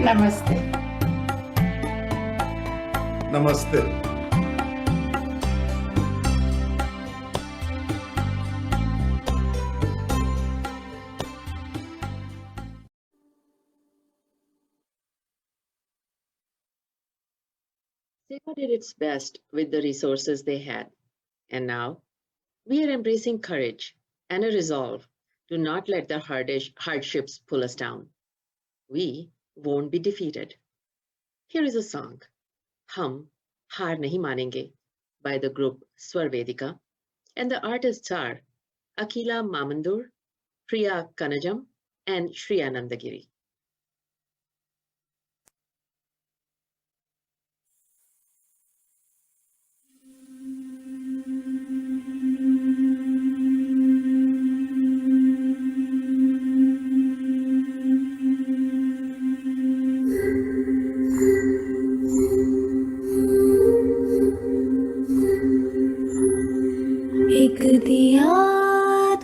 नमस्ते। नमस्ते। SEWA did its best with the resources they had, and now we are embracing courage and a resolve to not let the hardships pull us down. We won't be defeated. Here is a song, Hum Haar Nahi Manenge, by the group SwaraVedika, and the artists are Akila Mamandur, Priya Kanajam, and Shriya Nandagiri. एक दिया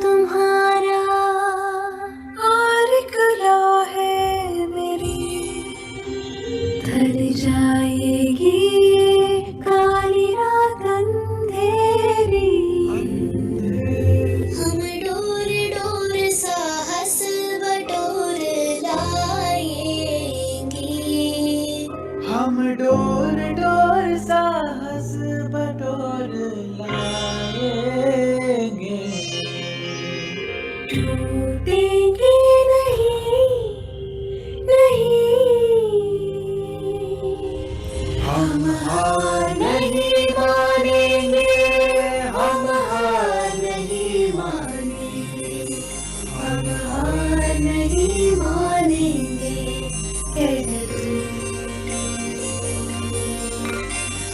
तुम्हारा और कला है मेरी, ढल जाएगी काली रात अंधेरी। हम डोर डोर साहस बटोर लाएंगे, हम डोर डोर साहस बटोर लाएंगे। टूटेंगे नहीं, नहीं, हम हार नहीं मानेंगे, हम हार नहीं मानेंगे, हम हार नहीं मानेंगे। कह दो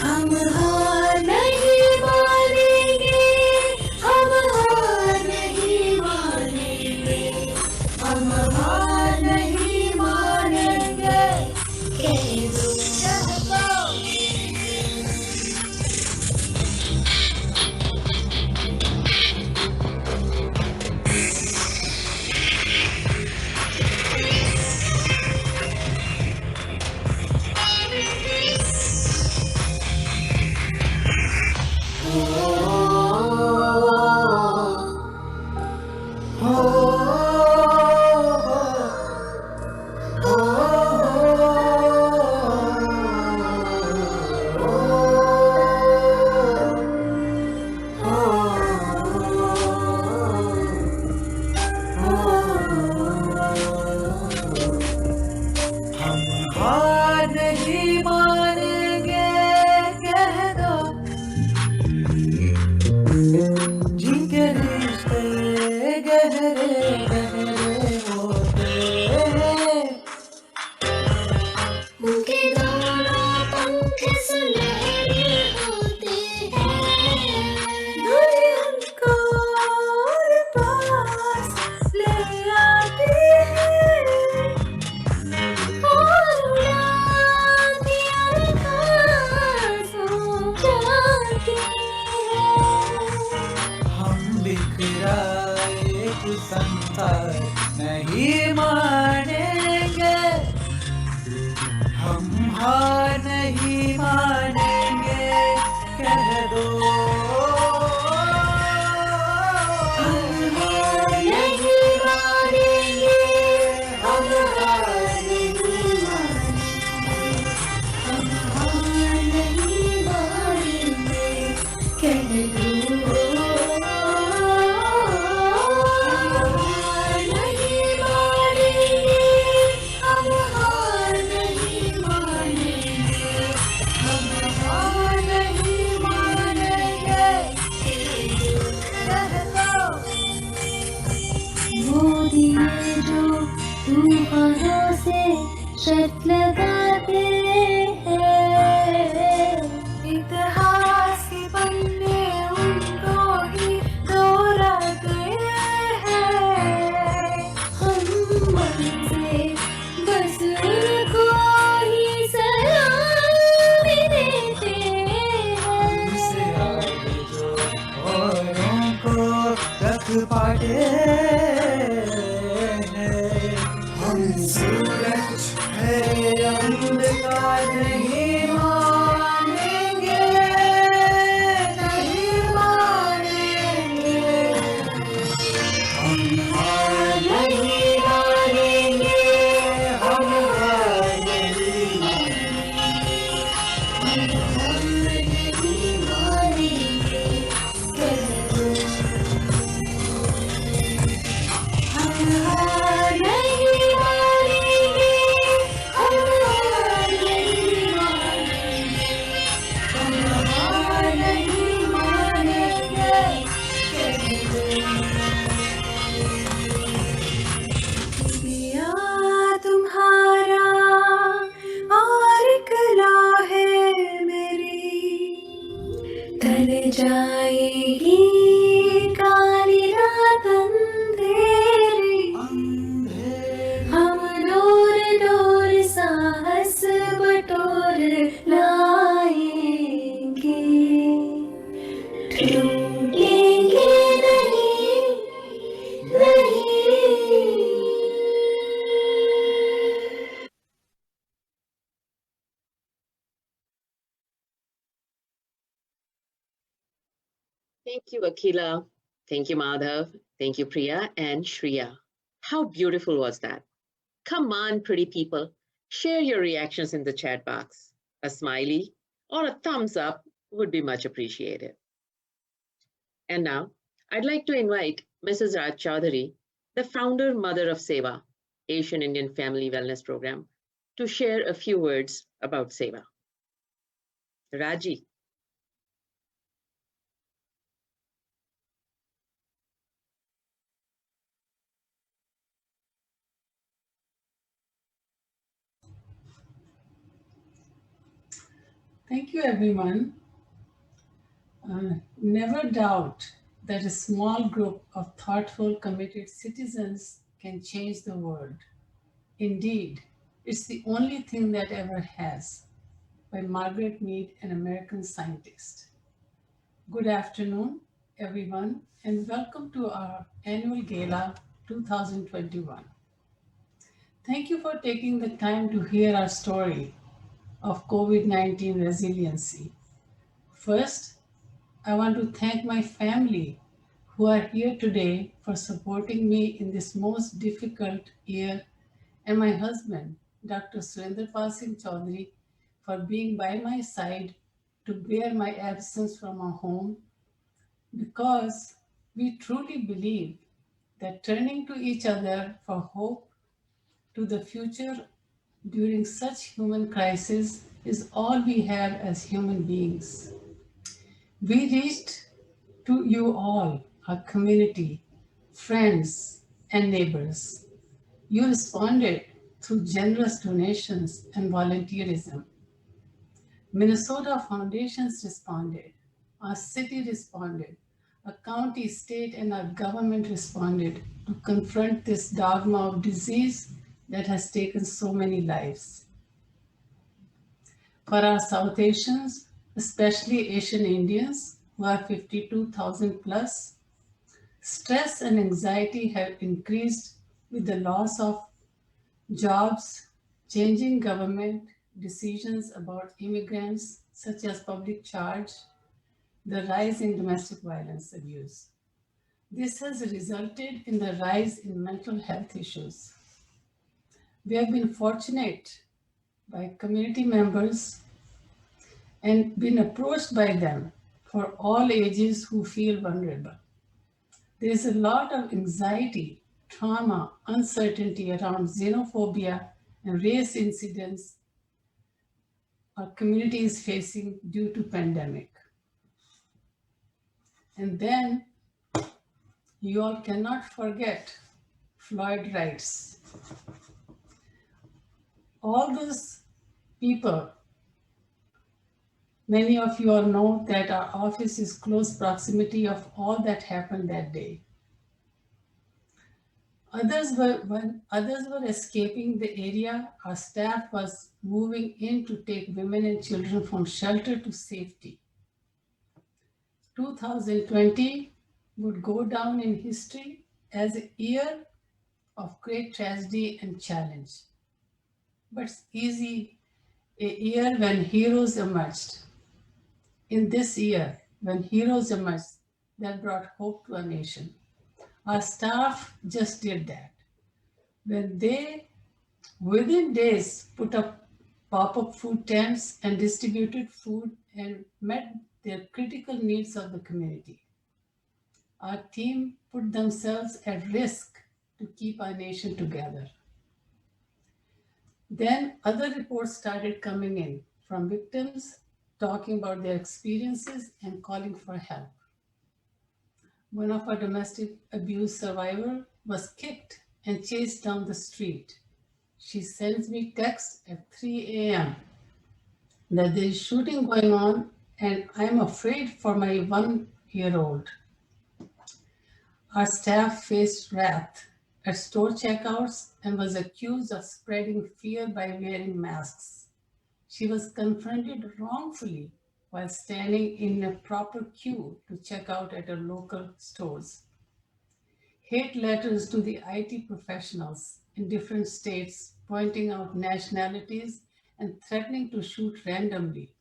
हम हार नहीं मानेंगे, हम हार नहीं मानेंगे, हम हार नहीं मानेंगे। कह दो नहीं मानेंगे, हम हार नहीं मानेंगे। कह दो हम हार नहीं मानेंगे, हम हार नहीं मानेंगे, हम हार नहीं मानेंगे। कह दो तूफानों से शर्त लगाते हैं, इतिहास के पन्ने उनको ही दोहराते हैं। हम मन से बस उनको ही सलामी देते हैं। हमसे आगे जो औरों को रख पाते, हम सूरज है अंधकार नहीं मानेंगे नहीं मानेंगे हम हार नहीं मानेंगे हम हार नहीं मानेंगे हम हार नहीं मानेंगे हम हार नहीं मानेंगे हम हार नहीं मानेंगे हम हार नहीं मानेंगे दिया तुम्हारा और कला है मेरी ढल जाएगी काली रात अंधेरी हम डोर डोर साहस बटोर लाएंगे टूटेंगे नहीं नहीं Thank you, Akila. Thank you, Madhav. Thank you, Priya and Shriya. How beautiful was that? Come on, pretty people. Share your reactions in the chat box. A smiley or a thumbs up would be much appreciated. And now, I'd like to invite Mrs. Raj Chaudhary, the founder mother of SEWA, Asian Indian Family Wellness Program, to share a few words about SEWA. Raji. Thank you, everyone. Never doubt that a small group of thoughtful, committed citizens can change the world. Indeed, it's the only thing that ever has, by Margaret Mead, an American scientist. Good afternoon, everyone, and welcome to our annual Gala 2021. Thank you for taking the time to hear our story of COVID-19 resiliency. First, I want to thank my family who are here today for supporting me in this most difficult year, and my husband, Dr. Surendra Singh Chaudhary, for being by my side to bear my absence from our home, because we truly believe that turning to each other for hope to the future during such human crisis is all we have as human beings. We reached to you all, our community, friends, and neighbors. You responded through generous donations and volunteerism. Minnesota foundations responded. Our city responded. Our county, state, and our government responded to confront this dogma of disease that has taken so many lives. For our South Asians, especially Asian Indians, who are 52,000 plus, stress and anxiety have increased with the loss of jobs, changing government decisions about immigrants, such as public charge, the rise in domestic violence abuse. This has resulted in the rise in mental health issues. We have been fortunate by community members and been approached by them for all ages who feel vulnerable. There is a lot of anxiety, trauma, uncertainty around xenophobia and race incidents our community is facing due to pandemic. And then you all cannot forget Floyd rights. All those people, many of you all know that our office is close proximity of all that happened that day. When others were escaping the area, our staff was moving in to take women and children from shelter to safety. 2020 would go down in history as a year of great tragedy and challenge. But it's easy a year when heroes emerged. In this year, when heroes emerged, that brought hope to a nation. Our staff just did that. When they, within days, put up pop-up food tents and distributed food and met their critical needs of the community. Our team put themselves at risk to keep our nation together. Then other reports started coming in from victims talking about their experiences and calling for help. One of our domestic abuse survivors was kicked and chased down the street. She sends me text at 3 a.m. that there is shooting going on and I'm afraid for my 1-year-old. Our staff faced wrath at store checkouts and was accused of spreading fear by wearing masks. She was confronted wrongfully while standing in a proper queue to check out at her local stores. Hate letters to the IT professionals in different states pointing out nationalities and threatening to shoot randomly.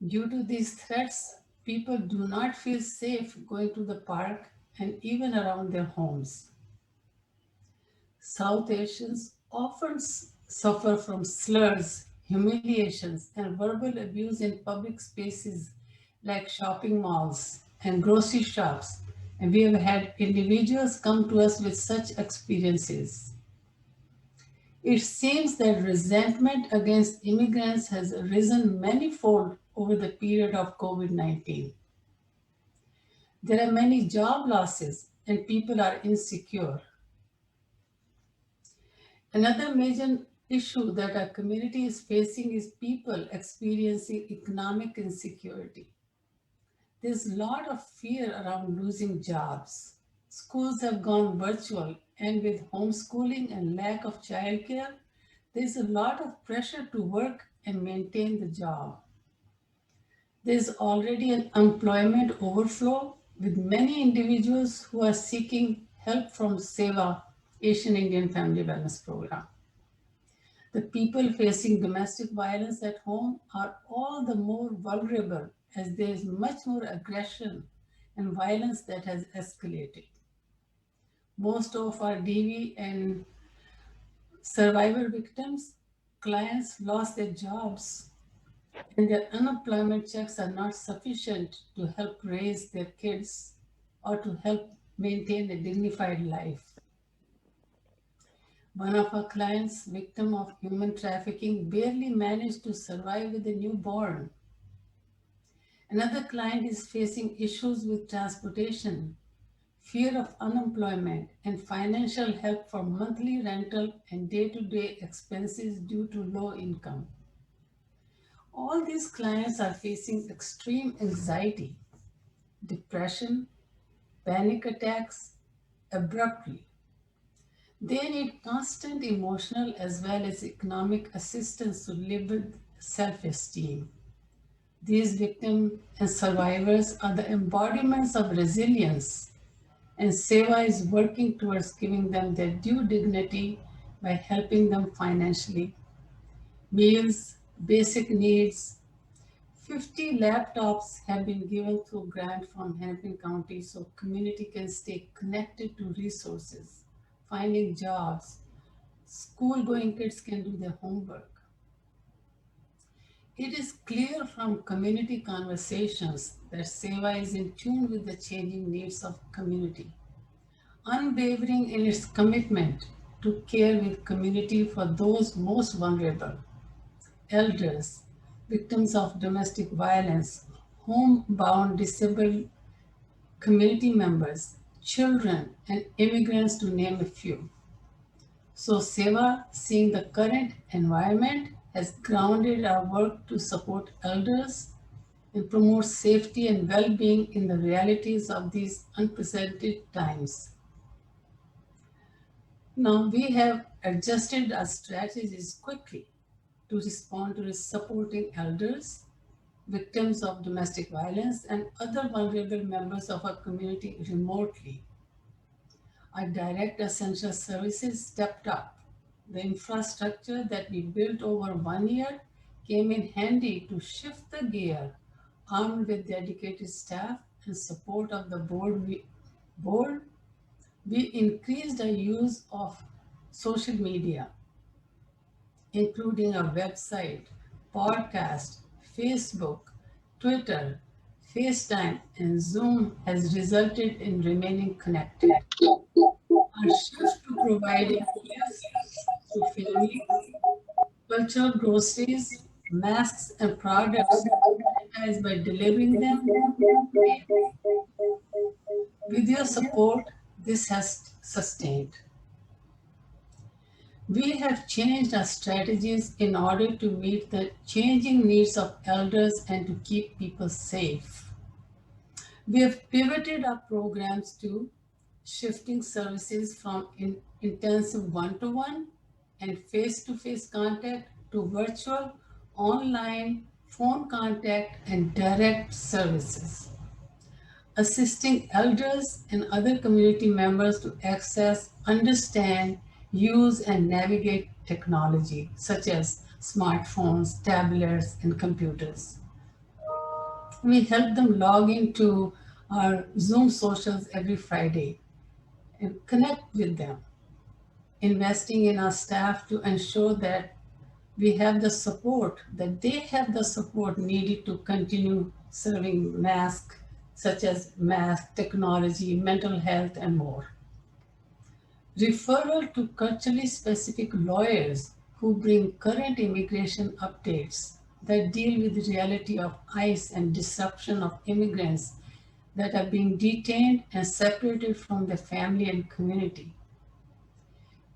Due to these threats, people do not feel safe going to the park and even around their homes. South Asians often suffer from slurs, humiliations, and verbal abuse in public spaces like shopping malls and grocery shops, and we have had individuals come to us with such experiences. It seems that resentment against immigrants has risen manifold over the period of COVID-19. There are many job losses and people are insecure. Another major issue that our community is facing is people experiencing economic insecurity. There's a lot of fear around losing jobs. Schools have gone virtual, and with homeschooling and lack of childcare, there's a lot of pressure to work and maintain the job. There's already an employment overflow with many individuals who are seeking help from SEWA, Asian Indian Family Wellness Program. The people facing domestic violence at home are all the more vulnerable as there is much more aggression and violence that has escalated. Most of our DV and survivor victims, clients lost their jobs and their unemployment checks are not sufficient to help raise their kids or to help maintain a dignified life. One of our clients, victim of human trafficking, barely managed to survive with a newborn. Another client is facing issues with transportation, fear of unemployment, and financial help for monthly rental and day-to-day expenses due to low income. All these clients are facing extreme anxiety, depression, panic attacks abruptly. They need constant emotional as well as economic assistance to live with self-esteem. These victims and survivors are the embodiments of resilience, and SEWA is working towards giving them their due dignity by helping them financially. Meals, basic needs. 50 laptops have been given through grant from Hennepin County so community can stay connected to resources, finding jobs. School-going kids can do their homework. It is clear from community conversations that SEWA is in tune with the changing needs of community, unwavering in its commitment to care with community for those most vulnerable, elders, victims of domestic violence, homebound disabled community members, children, and immigrants, to name a few. So SEWA, seeing the current environment, has grounded our work to support elders and promote safety and well-being in the realities of these unprecedented times. Now we have adjusted our strategies quickly to respond to supporting elders, victims of domestic violence, and other vulnerable members of our community remotely. Our direct essential services stepped up. The infrastructure that we built over 1 year came in handy to shift the gear, armed with dedicated staff and support of the board. We increased our use of social media, including our website, podcast, Facebook, Twitter, FaceTime, and Zoom has resulted in remaining connected. Our shift to providing gifts to families, cultural groceries, masks, and products sanitized by delivering them. With your support, this has sustained. We have changed our strategies in order to meet the changing needs of elders and to keep people safe. We have pivoted our programs to shifting services from intensive one-to-one and face-to-face contact to virtual, online, phone contact, and direct services, assisting elders and other community members to access, understand, use, and navigate technology, such as smartphones, tablets, and computers. We help them log into our Zoom socials every Friday and connect with them, investing in our staff to ensure that we have the support, that they have the support needed to continue serving masks, such as mask, technology, mental health, and more. Referral to culturally specific lawyers who bring current immigration updates that deal with the reality of ICE and disruption of immigrants that are being detained and separated from their family and community.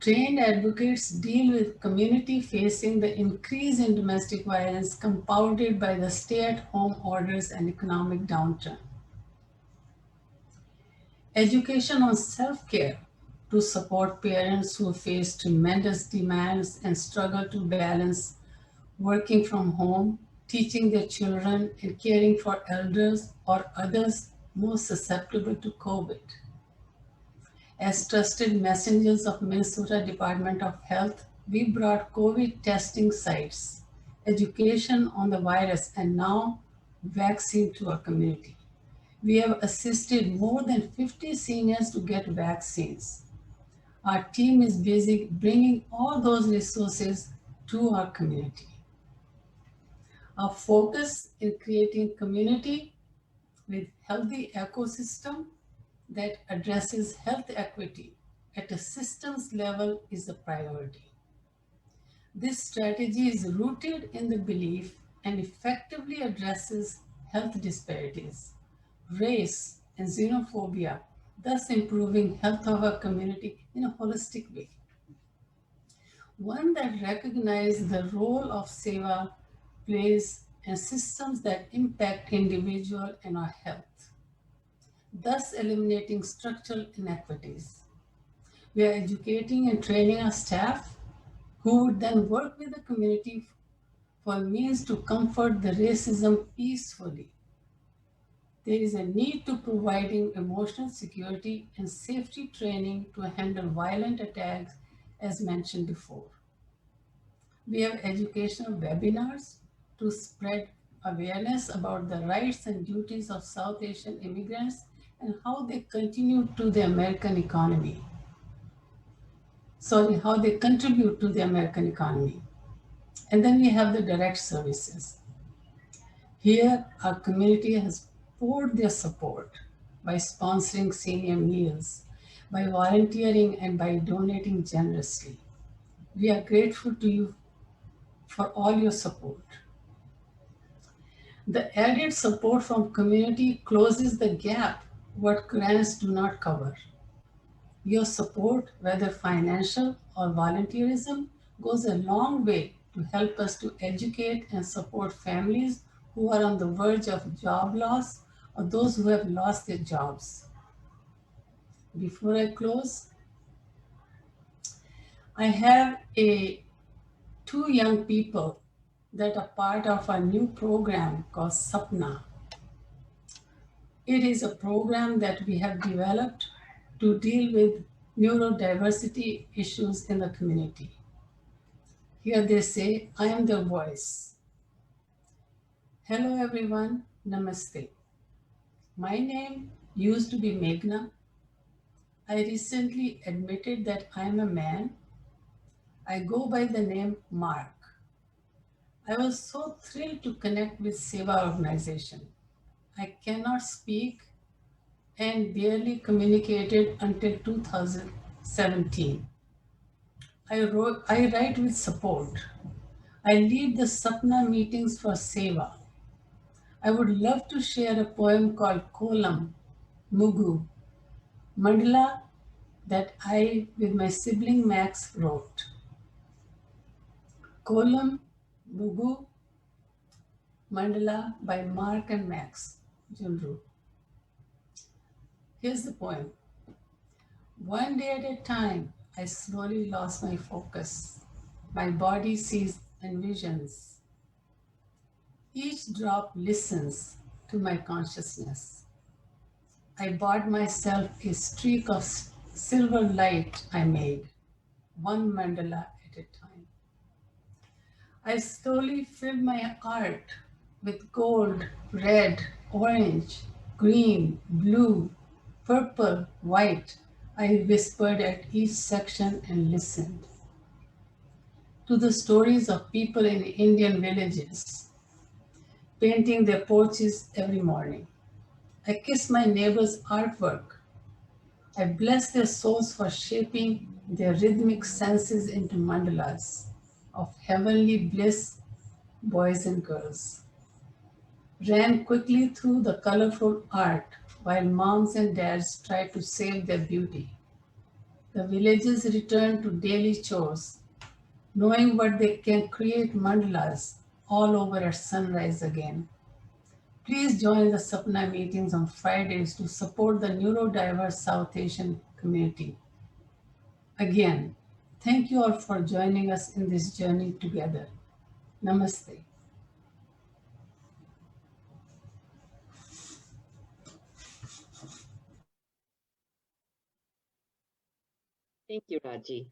Trained advocates deal with community facing the increase in domestic violence compounded by the stay-at-home orders and economic downturn. Education on self-care to support parents who face tremendous demands and struggle to balance working from home, teaching their children, and caring for elders or others most susceptible to COVID. As trusted messengers of Minnesota Department of Health, we brought COVID testing sites, education on the virus, and now vaccine to our community. We have assisted more than 50 seniors to get vaccines. Our team is busy bringing all those resources to our community. Our focus in creating community with healthy ecosystem that addresses health equity at a systems level is a priority. This strategy is rooted in the belief and effectively addresses health disparities, race, and xenophobia, thus improving health of our community in a holistic way. One that recognizes the role of SEWA plays and systems that impact individual and our health, thus eliminating structural inequities. We are educating and training our staff who would then work with the community for means to comfort the racism peacefully. There is a need to providing emotional security and safety training to handle violent attacks as mentioned before. We have educational webinars to spread awareness about the rights and duties of South Asian immigrants and how they contribute to the American economy. How they contribute to the American economy. And then we have the direct services. Here, our community has poured their support by sponsoring senior meals, by volunteering, and by donating generously. We are grateful to you for all your support. The added support from community closes the gap what grants do not cover. Your support, whether financial or volunteerism, goes a long way to help us to educate and support families who are on the verge of job loss or those who have lost their jobs. Before I close, I have two young people that are part of a new program called SAPNA. It is a program that we have developed to deal with neurodiversity issues in the community. Here they say, I am their voice. Hello everyone, Namaste. My name used to be Meghna. I recently admitted that I am a man. I go by the name Mark. I was so thrilled to connect with SEWA organization. I cannot speak and barely communicated until 2017. I write with support. I lead the Sapna meetings for SEWA. I would love to share a poem called Kolam, Mugu, Mandala that I, with my sibling Max, wrote. Kolam, Mugu, Mandala by Mark and Max, Junru. Here's the poem. One day at a time, I slowly lost my focus. My body sees and visions. Each drop listens to my consciousness. I bought myself a streak of silver light I made, one mandala at a time. I slowly filled my art with gold, red, orange, green, blue, purple, white. I whispered at each section and listened to the stories of people in Indian villages, painting their porches every morning. I kiss my neighbor's artwork. I bless their souls for shaping their rhythmic senses into mandalas of heavenly bliss, boys and girls. Ran quickly through the colorful art while moms and dads tried to save their beauty. The villages returned to daily chores, knowing what they can create mandalas all over at sunrise again. Please join the Sapna meetings on Fridays to support the neurodiverse South Asian community. Again, thank you all for joining us in this journey together. Namaste. Thank you, Raji.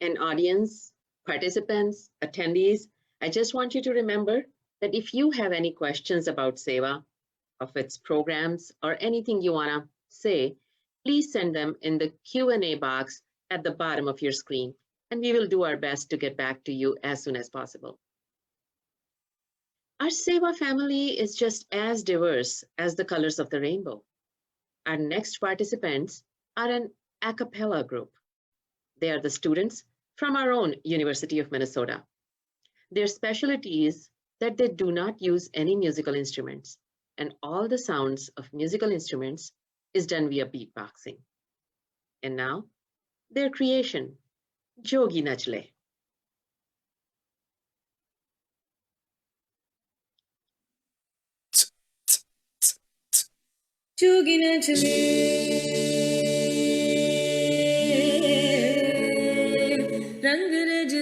And audience, participants, attendees, I just want you to remember that if you have any questions about SEWA, of its programs, or anything you want to say, please send them in the Q&A box at the bottom of your screen, and we will do our best to get back to you as soon as possible. Our SEWA family is just as diverse as the colors of the rainbow. Our next participants are an a cappella group. They are the students from our own University of Minnesota. Their specialty is that they do not use any musical instruments, and all the sounds of musical instruments is done via beatboxing. And now, their creation, Jogi Nachle. Jogi Nachle, Rang Raj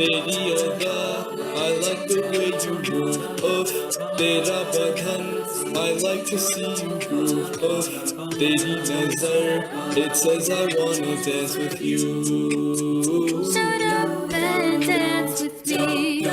तेरी अदा, I like the way you move. तेरा बदन, I like to see you groove. तेरी नजर, it says I wanna dance with you. Shut up and dance with me.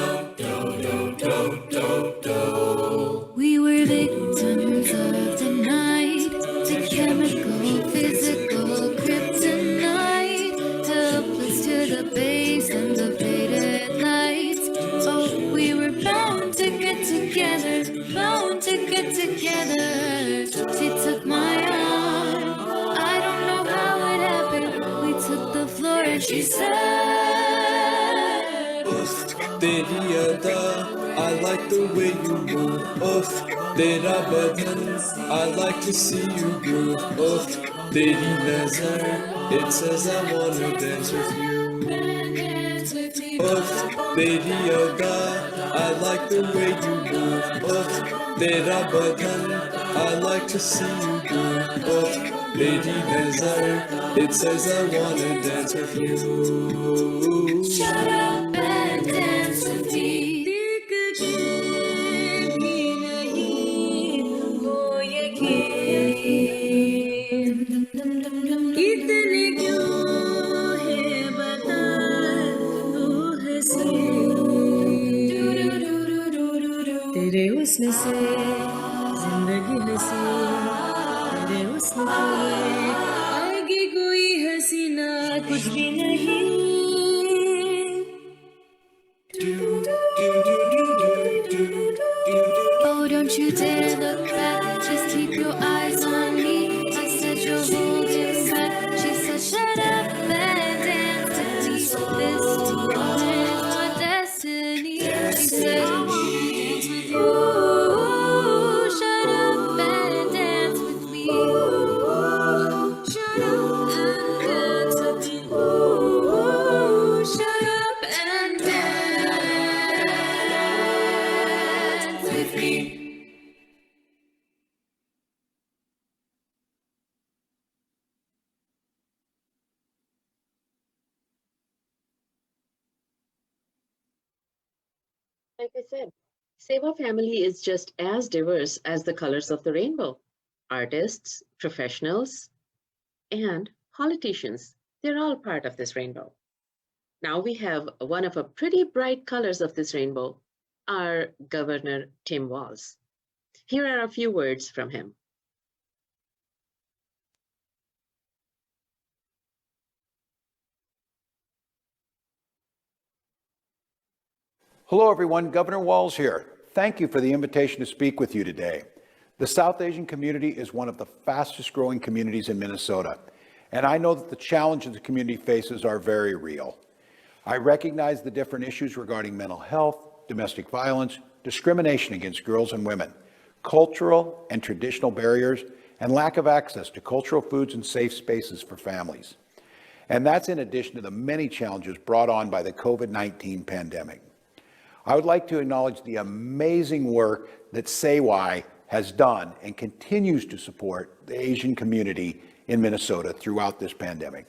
We were victims of the night, the chemical, physical kryptonite, helpless to the base and the faded lights. Oh, we were bound to get together, bound to get together. She took my arm, I don't know how it happened. We took the floor and she said, तेरी अदा, I like the way you move. तेरा बदन, I like to see you groove. तेरी नजर, it says I wanna dance with you. dance with me. तेरी अदा I like the way you move तेरा बदन I like to see you move मेरी नजर it says I wanna dance with you Shut up and dance with me. इतने क्यों है बता तू हंसी तेरे हुस्न से जिंदगी हंसी तेरे हुस्न पे आगे कोई हसीना कुछ भी नहीं Oh, don't you dare look back. Just keep your eyes on me. I said you're holding back. She said, shut up and dance with me. This moment is my destiny. She said, ooh, shut up and dance with me. Shut up and dance with me. Ooh, shut up and dance with me. Like I said, SEWA family is just as diverse as the colors of the rainbow. Artists, professionals, and politicians, they're all part of this rainbow. Now we have one of the pretty bright colors of this rainbow, our Governor Tim Walz. Here are a few words from him. Hello, everyone. Governor Walz here. Thank you for the invitation to speak with you today. The South Asian community is one of the fastest growing communities in Minnesota, and I know that the challenges the community faces are very real. I recognize the different issues regarding mental health, domestic violence, discrimination against girls and women, cultural and traditional barriers, and lack of access to cultural foods and safe spaces for families. And that's in addition to the many challenges brought on by the COVID-19 pandemic. I would like to acknowledge the amazing work that SEWA has done and continues to support the Asian community in Minnesota throughout this pandemic.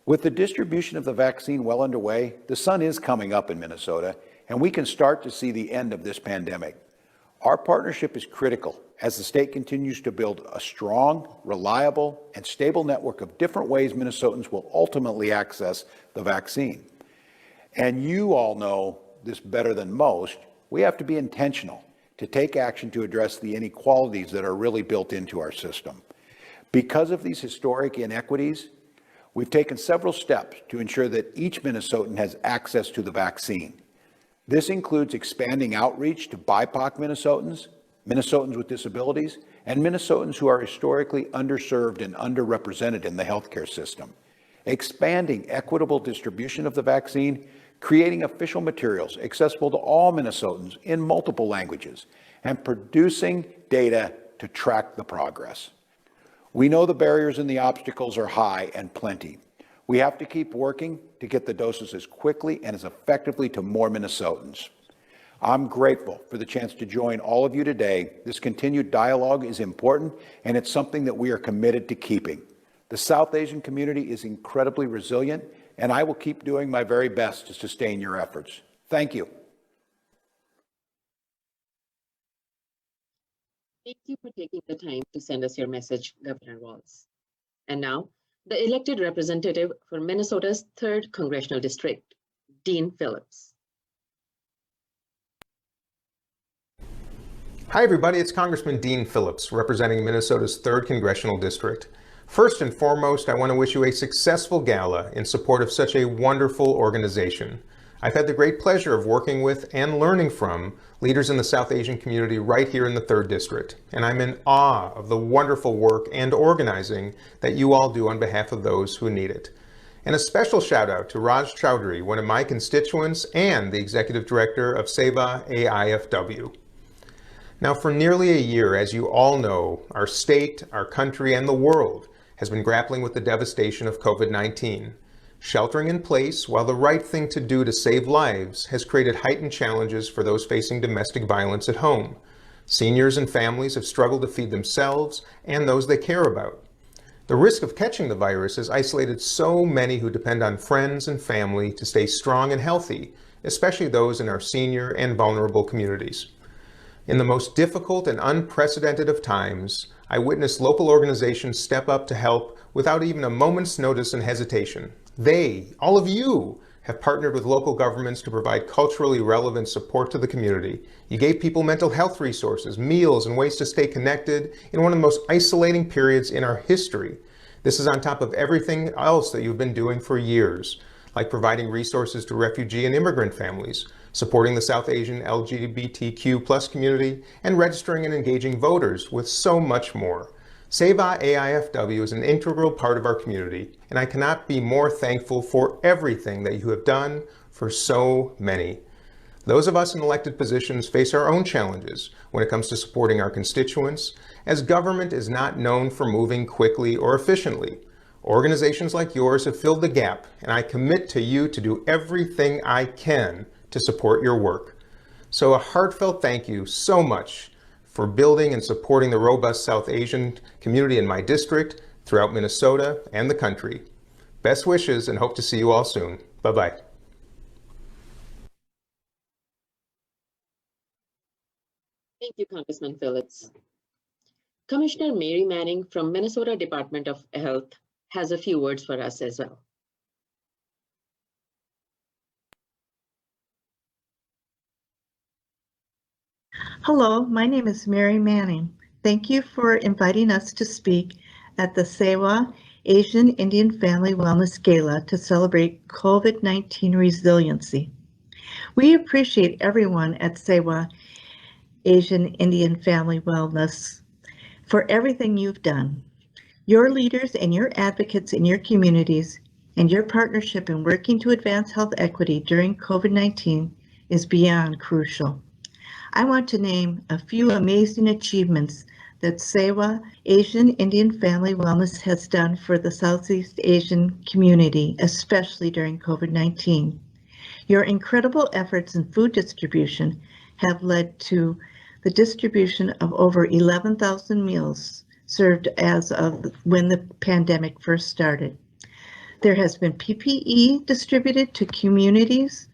With the distribution of the vaccine well underway, the sun is coming up in Minnesota, and we can start to see the end of this pandemic. Our partnership is critical as the state continues to build a strong, reliable, and stable network of different ways Minnesotans will ultimately access the vaccine. And you all know this better than most, we have to be intentional to take action to address the inequalities that are really built into our system. Because of these historic inequities, we've taken several steps to ensure that each Minnesotan has access to the vaccine. This includes expanding outreach to BIPOC Minnesotans, Minnesotans with disabilities, and Minnesotans who are historically underserved and underrepresented in the healthcare system. Expanding equitable distribution of the vaccine, creating official materials accessible to all Minnesotans in multiple languages, and producing data to track the progress. We know the barriers and the obstacles are high and plenty. We have to keep working to get the doses as quickly and as effectively to more Minnesotans. I'm grateful for the chance to join all of you today. This continued dialogue is important, and it's something that we are committed to keeping. The South Asian community is incredibly resilient, and I will keep doing my very best to sustain your efforts. Thank you. Thank you for taking the time to send us your message, Governor Walz. And now, the elected representative for Minnesota's 3rd Congressional District, Dean Phillips. Hi, everybody. It's Congressman Dean Phillips, representing Minnesota's 3rd Congressional District. First and foremost, I want to wish you a successful gala in support of such a wonderful organization. I've had the great pleasure of working with and learning from leaders in the South Asian community right here in the 3rd District, and I'm in awe of the wonderful work and organizing that you all do on behalf of those who need it. And a special shout out to Chaudhary, one of my constituents and the Executive Director of SEWA-AIFW. Now, for nearly a year, as you all know, our state, our country, and the world has been grappling with the devastation of COVID-19. Sheltering in place, while the right thing to do to save lives, has created heightened challenges for those facing domestic violence at home. Seniors and families have struggled to feed themselves and those they care about. The risk of catching the virus has isolated so many who depend on friends and family to stay strong and healthy, especially those in our senior and vulnerable communities. In the most difficult and unprecedented of times, I witnessed local organizations step up to help without even a moment's notice and hesitation. They, all of you, have partnered with local governments to provide culturally relevant support to the community. You gave people mental health resources, meals, and ways to stay connected in one of the most isolating periods in our history. This is on top of everything else that you've been doing for years, like providing resources to refugee and immigrant families, supporting the South Asian LGBTQ+ community, and registering and engaging voters, with so much more. SEWA-AIFW is an integral part of our community, and I cannot be more thankful for everything that you have done for so many. Those of us in elected positions face our own challenges when it comes to supporting our constituents, as government is not known for moving quickly or efficiently. Organizations like yours have filled the gap, and I commit to you to do everything I can to support your work. So a heartfelt thank you so much for building and supporting the robust South Asian community in my district, throughout Minnesota and the country. Best wishes, and hope to see you all soon. Bye-bye. Thank you, Congressman Phillips. Commissioner Mary Manning from Minnesota Department of Health has a few words for us as well. Hello, my name is Mary Manning. Thank you for inviting us to speak at the SEWA Asian Indian Family Wellness Gala to celebrate COVID-19 resiliency. We appreciate everyone at SEWA Asian Indian Family Wellness for everything you've done. Your leaders and your advocates in your communities and your partnership in working to advance health equity during COVID-19 is beyond crucial. I want to name a few amazing achievements that SEWA Asian Indian Family Wellness has done for the Southeast Asian community, especially during COVID-19. Your incredible efforts in food distribution have led to the distribution of over 11,000 meals served as of when the pandemic first started. There has been PPE distributed to communities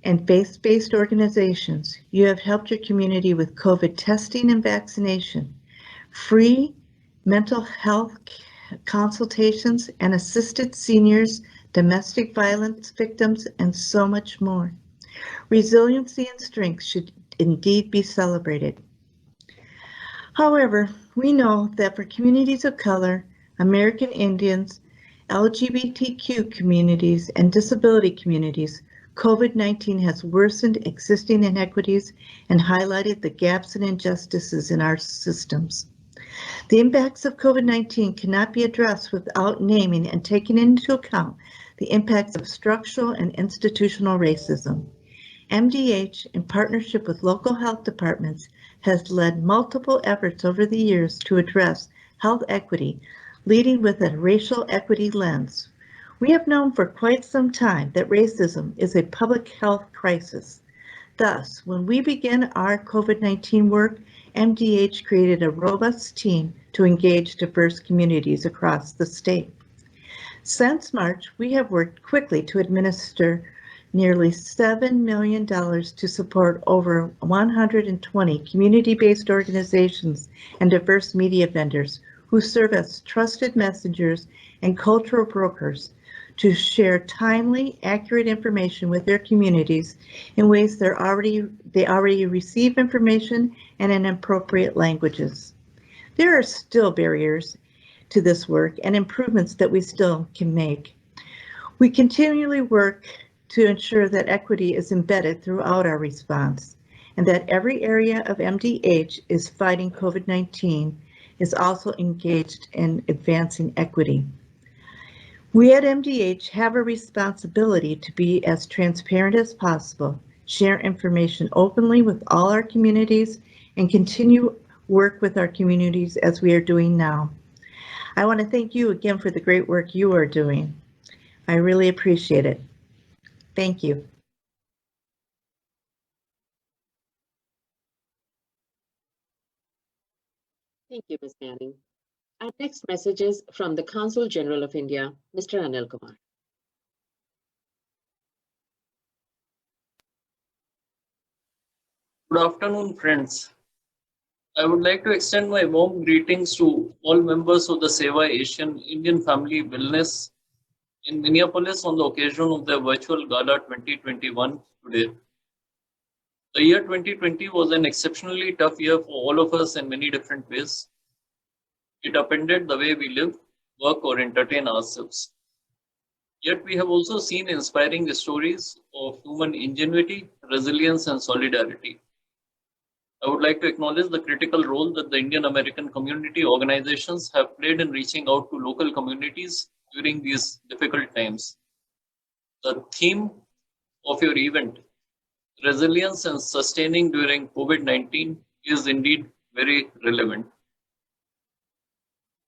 and faith-based organizations. You have helped your community with COVID testing and vaccination, free mental health consultations, and assisted seniors, domestic violence victims, and so much more. Resiliency and strength should indeed be celebrated. However, we know that for communities of color, American Indians, LGBTQ communities, and disability communities, COVID-19 has worsened existing inequities and highlighted the gaps and injustices in our systems. The impacts of COVID-19 cannot be addressed without naming and taking into account the impacts of structural and institutional racism. MDH, in partnership with local health departments, has led multiple efforts over the years to address health equity, leading with a racial equity lens. We have known for quite some time that racism is a public health crisis. Thus, when we began our COVID-19 work, MDH created a robust team to engage diverse communities across the state. Since March, we have worked quickly to administer nearly $7 million to support over 120 community-based organizations and diverse media vendors who serve as trusted messengers and cultural brokers to share timely, accurate information with their communities in ways they already receive information and in appropriate languages. There are still barriers to this work and improvements that we still can make. We continually work to ensure that equity is embedded throughout our response and that every area of MDH is fighting COVID-19 is also engaged in advancing equity. We at MDH have a responsibility to be as transparent as possible, share information openly with all our communities, and continue work with our communities as we are doing now. I want to thank you again for the great work you are doing. I really appreciate it. Thank you. Thank you, Ms. Manning. Our next message is from the Consul General of India, Mr. Anil Kumar. Good afternoon, friends. I would like to extend my warm greetings to all members of the SEWA Asian Indian Family Wellness in Minneapolis on the occasion of the virtual Gala 2021 today. The year 2020 was an exceptionally tough year for all of us in many different ways. It upended the way we live, work, or entertain ourselves. Yet we have also seen inspiring stories of human ingenuity, resilience, and solidarity. I would like to acknowledge the critical role that the Indian American community organizations have played in reaching out to local communities during these difficult times. The theme of your event, resilience and sustaining during COVID-19, is indeed very relevant.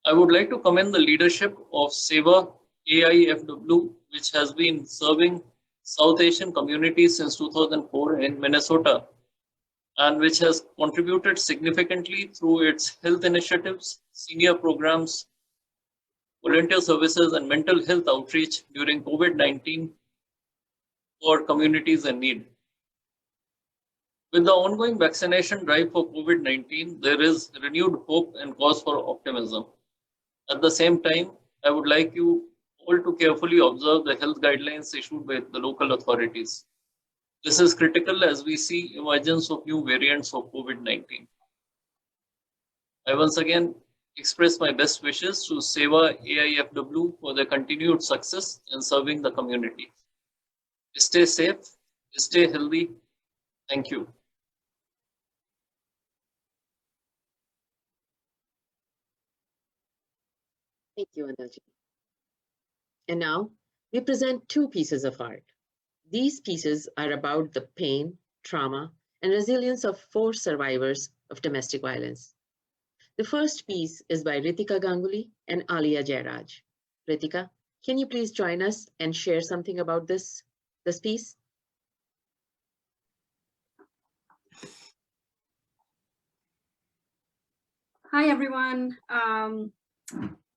I would like to commend the leadership of SEWA-AIFW, which has been serving South Asian communities since 2004 in Minnesota, and which has contributed significantly through its health initiatives, senior programs, volunteer services, and mental health outreach during COVID-19 for communities in need. With the ongoing vaccination drive for COVID-19, there is renewed hope and cause for optimism. At the same time, I would like you all to carefully observe the health guidelines issued by the local authorities. This is critical as we see emergence of new variants of COVID-19. I once again express my best wishes to SEWA-AIFW for their continued success in serving the community. Stay safe, stay healthy. Thank you. Thank you, Anilji. And now we present two pieces of art. These pieces are about the pain, trauma, and resilience of 4 survivors of domestic violence. The first piece is by Ritika Ganguly and Alia Jeraj. Ritika, can you please join us and share something about this piece? Hi, everyone.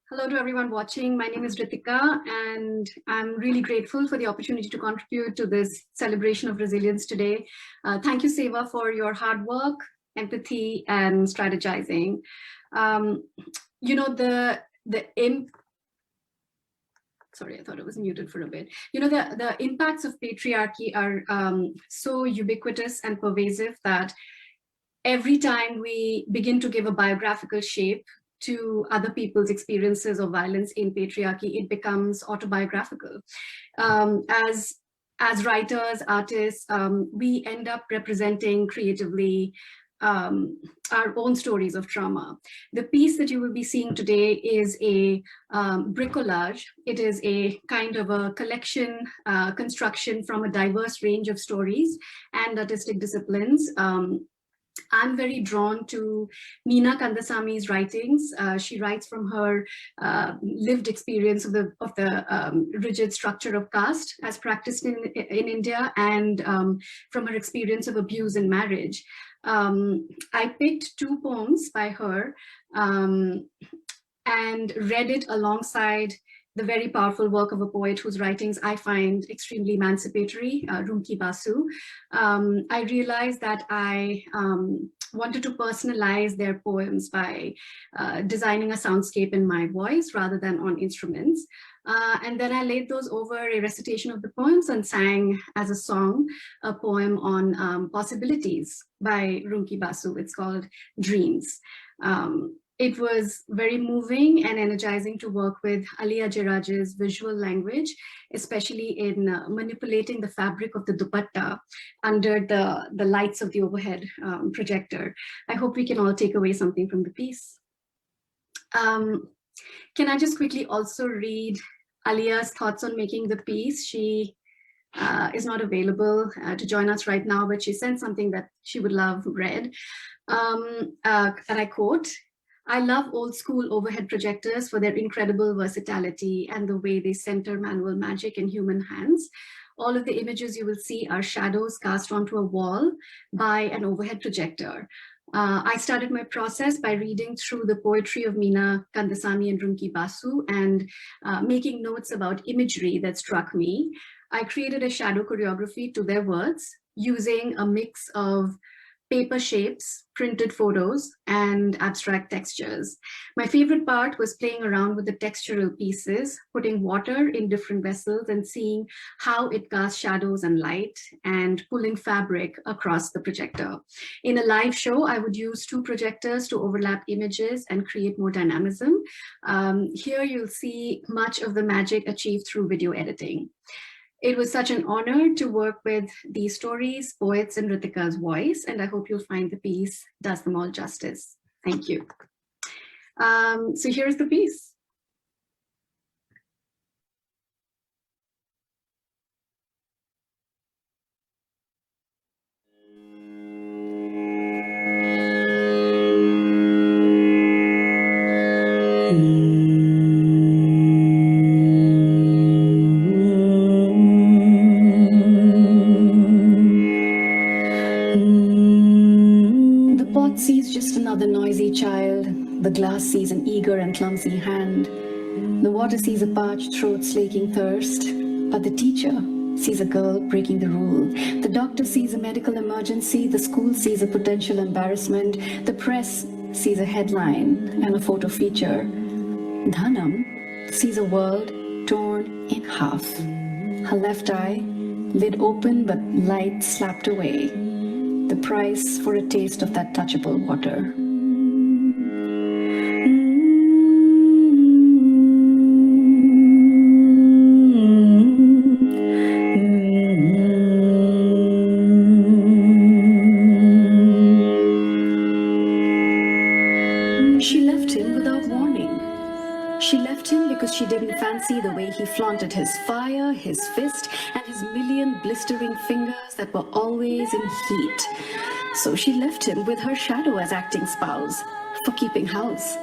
Hello to everyone watching. My name is Ritika, and I'm really grateful for the opportunity to contribute to this celebration of resilience today. Thank you, SEWA, for your hard work, empathy, and strategizing. Sorry, I thought it was muted for a bit. The impacts of patriarchy are so ubiquitous and pervasive that every time we begin to give a biographical shape to other people's experiences of violence in patriarchy, it becomes autobiographical. As writers, artists, we end up representing creatively our own stories of trauma. The piece that you will be seeing today is a bricolage. It is a kind of a collection construction from a diverse range of stories and artistic disciplines. I'm very drawn to Meena Kandasami's writings. She writes from her lived experience of the rigid structure of caste as practiced in India, and from her experience of abuse in marriage. I picked 2 poems by her and read it alongside the very powerful work of a poet whose writings I find extremely emancipatory, Rumki Basu. I realized that I wanted to personalize their poems by designing a soundscape in my voice rather than on instruments. And then I laid those over a recitation of the poems and sang as a song a poem on possibilities by Rumki Basu. It's called Dreams. It was very moving and energizing to work with Alia Jeraj's visual language, especially in manipulating the fabric of the dupatta under the lights of the overhead projector. I hope we can all take away something from the piece. Can I just quickly also read Alia's thoughts on making the piece? She is not available to join us right now, but she sent something that she would love read. And I quote, I love old school overhead projectors for their incredible versatility and the way they center manual magic in human hands. All of the images you will see are shadows cast onto a wall by an overhead projector. I started my process by reading through the poetry of Meena Kandasamy and Rumki Basu and making notes about imagery that struck me. I created a shadow choreography to their words using a mix of paper shapes, printed photos, and abstract textures. My favorite part was playing around with the textural pieces, putting water in different vessels and seeing how it casts shadows and light, and pulling fabric across the projector. In a live show, I would use 2 projectors to overlap images and create more dynamism. Here you'll see much of the magic achieved through video editing. It was such an honor to work with these stories, poets, and Ritika's voice, and I hope you'll find the piece does them all justice. Thank you. So here's the piece. Sees just another noisy child. The glass sees an eager and clumsy hand. The water sees a parched throat slaking thirst. But the teacher sees a girl breaking the rule. The doctor sees a medical emergency. The school sees a potential embarrassment. The press sees a headline and a photo feature. Dhanam sees a world torn in half. Her left eye, lid open but light slapped away. The price for a taste of that touchable water. She left him without warning. She left him because she didn't fancy the way he flaunted his fire, his fist, and his million blistering fingers that were always in heat. So she left him with her shadow as acting spouse for keeping house.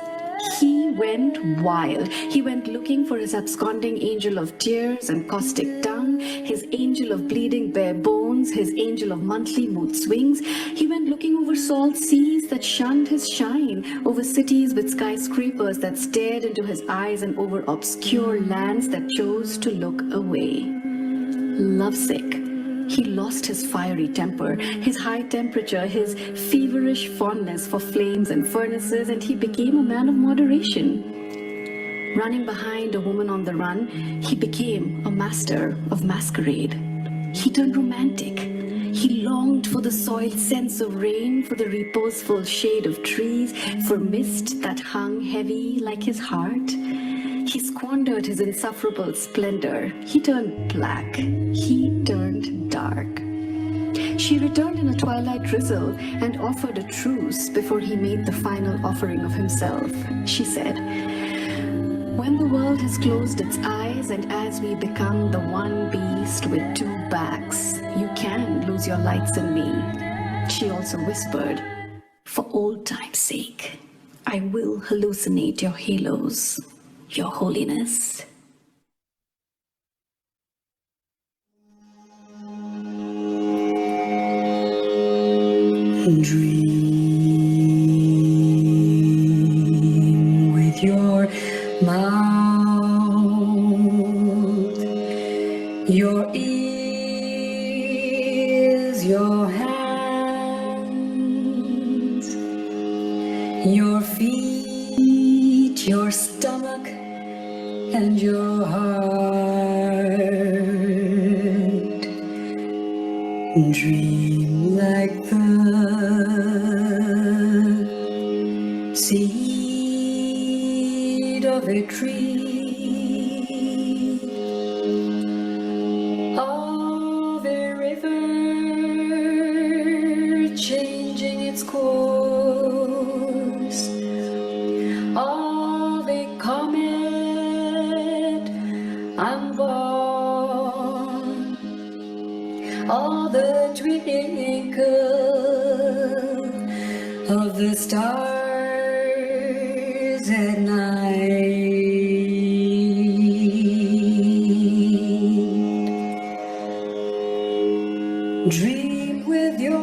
He went wild. He went looking for his absconding angel of tears and caustic tongue, his angel of bleeding bare bones, his angel of monthly mood swings. He went looking over salt seas that shunned his shine, over cities with skyscrapers that stared into his eyes, and over obscure lands that chose to look away. Lovesick, he lost his fiery temper, his high temperature, his feverish fondness for flames and furnaces, and he became a man of moderation. Running behind a woman on the run, he became a master of masquerade. He turned romantic. He longed for the soiled sense of rain, for the reposeful shade of trees, for mist that hung heavy like his heart. He squandered his insufferable splendor. He turned black. He turned dark. She returned in a twilight drizzle and offered a truce before he made the final offering of himself. She said, "When the world has closed its eyes and as we become the one beast with 2 backs, you can lose your lights in me." She also whispered, "For old time's sake, I will hallucinate your halos, Your Holiness." Dream with your mouth, your ears, your hands, your feet, your stomach, and your heart. Dream like the seed of a tree, of a river changing its course, of a comet unborn, of the twinkle of the stars stars at night. Dream with your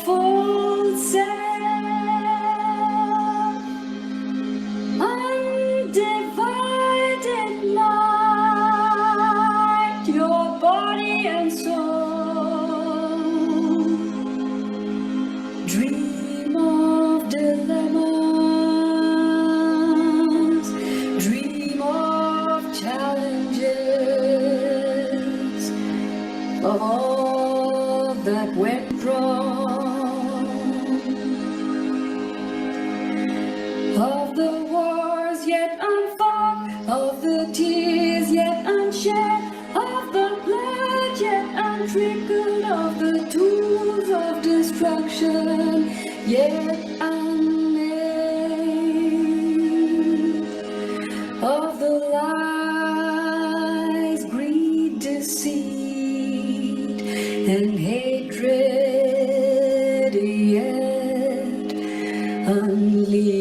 full self, undivided light, your body and soul. Dream of dilemmas, dream of challenges, of all that went wrong, of the wars yet unfought, of the tears yet unshed, of the blood yet untrickled, of the tools of destruction yet unnamed, of the lies, greed, deceit, and hatred yet unleashed.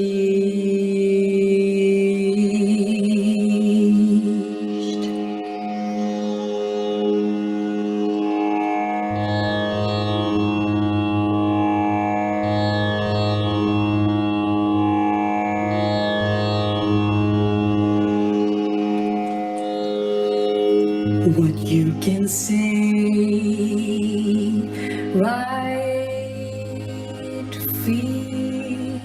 What you can say, write, feel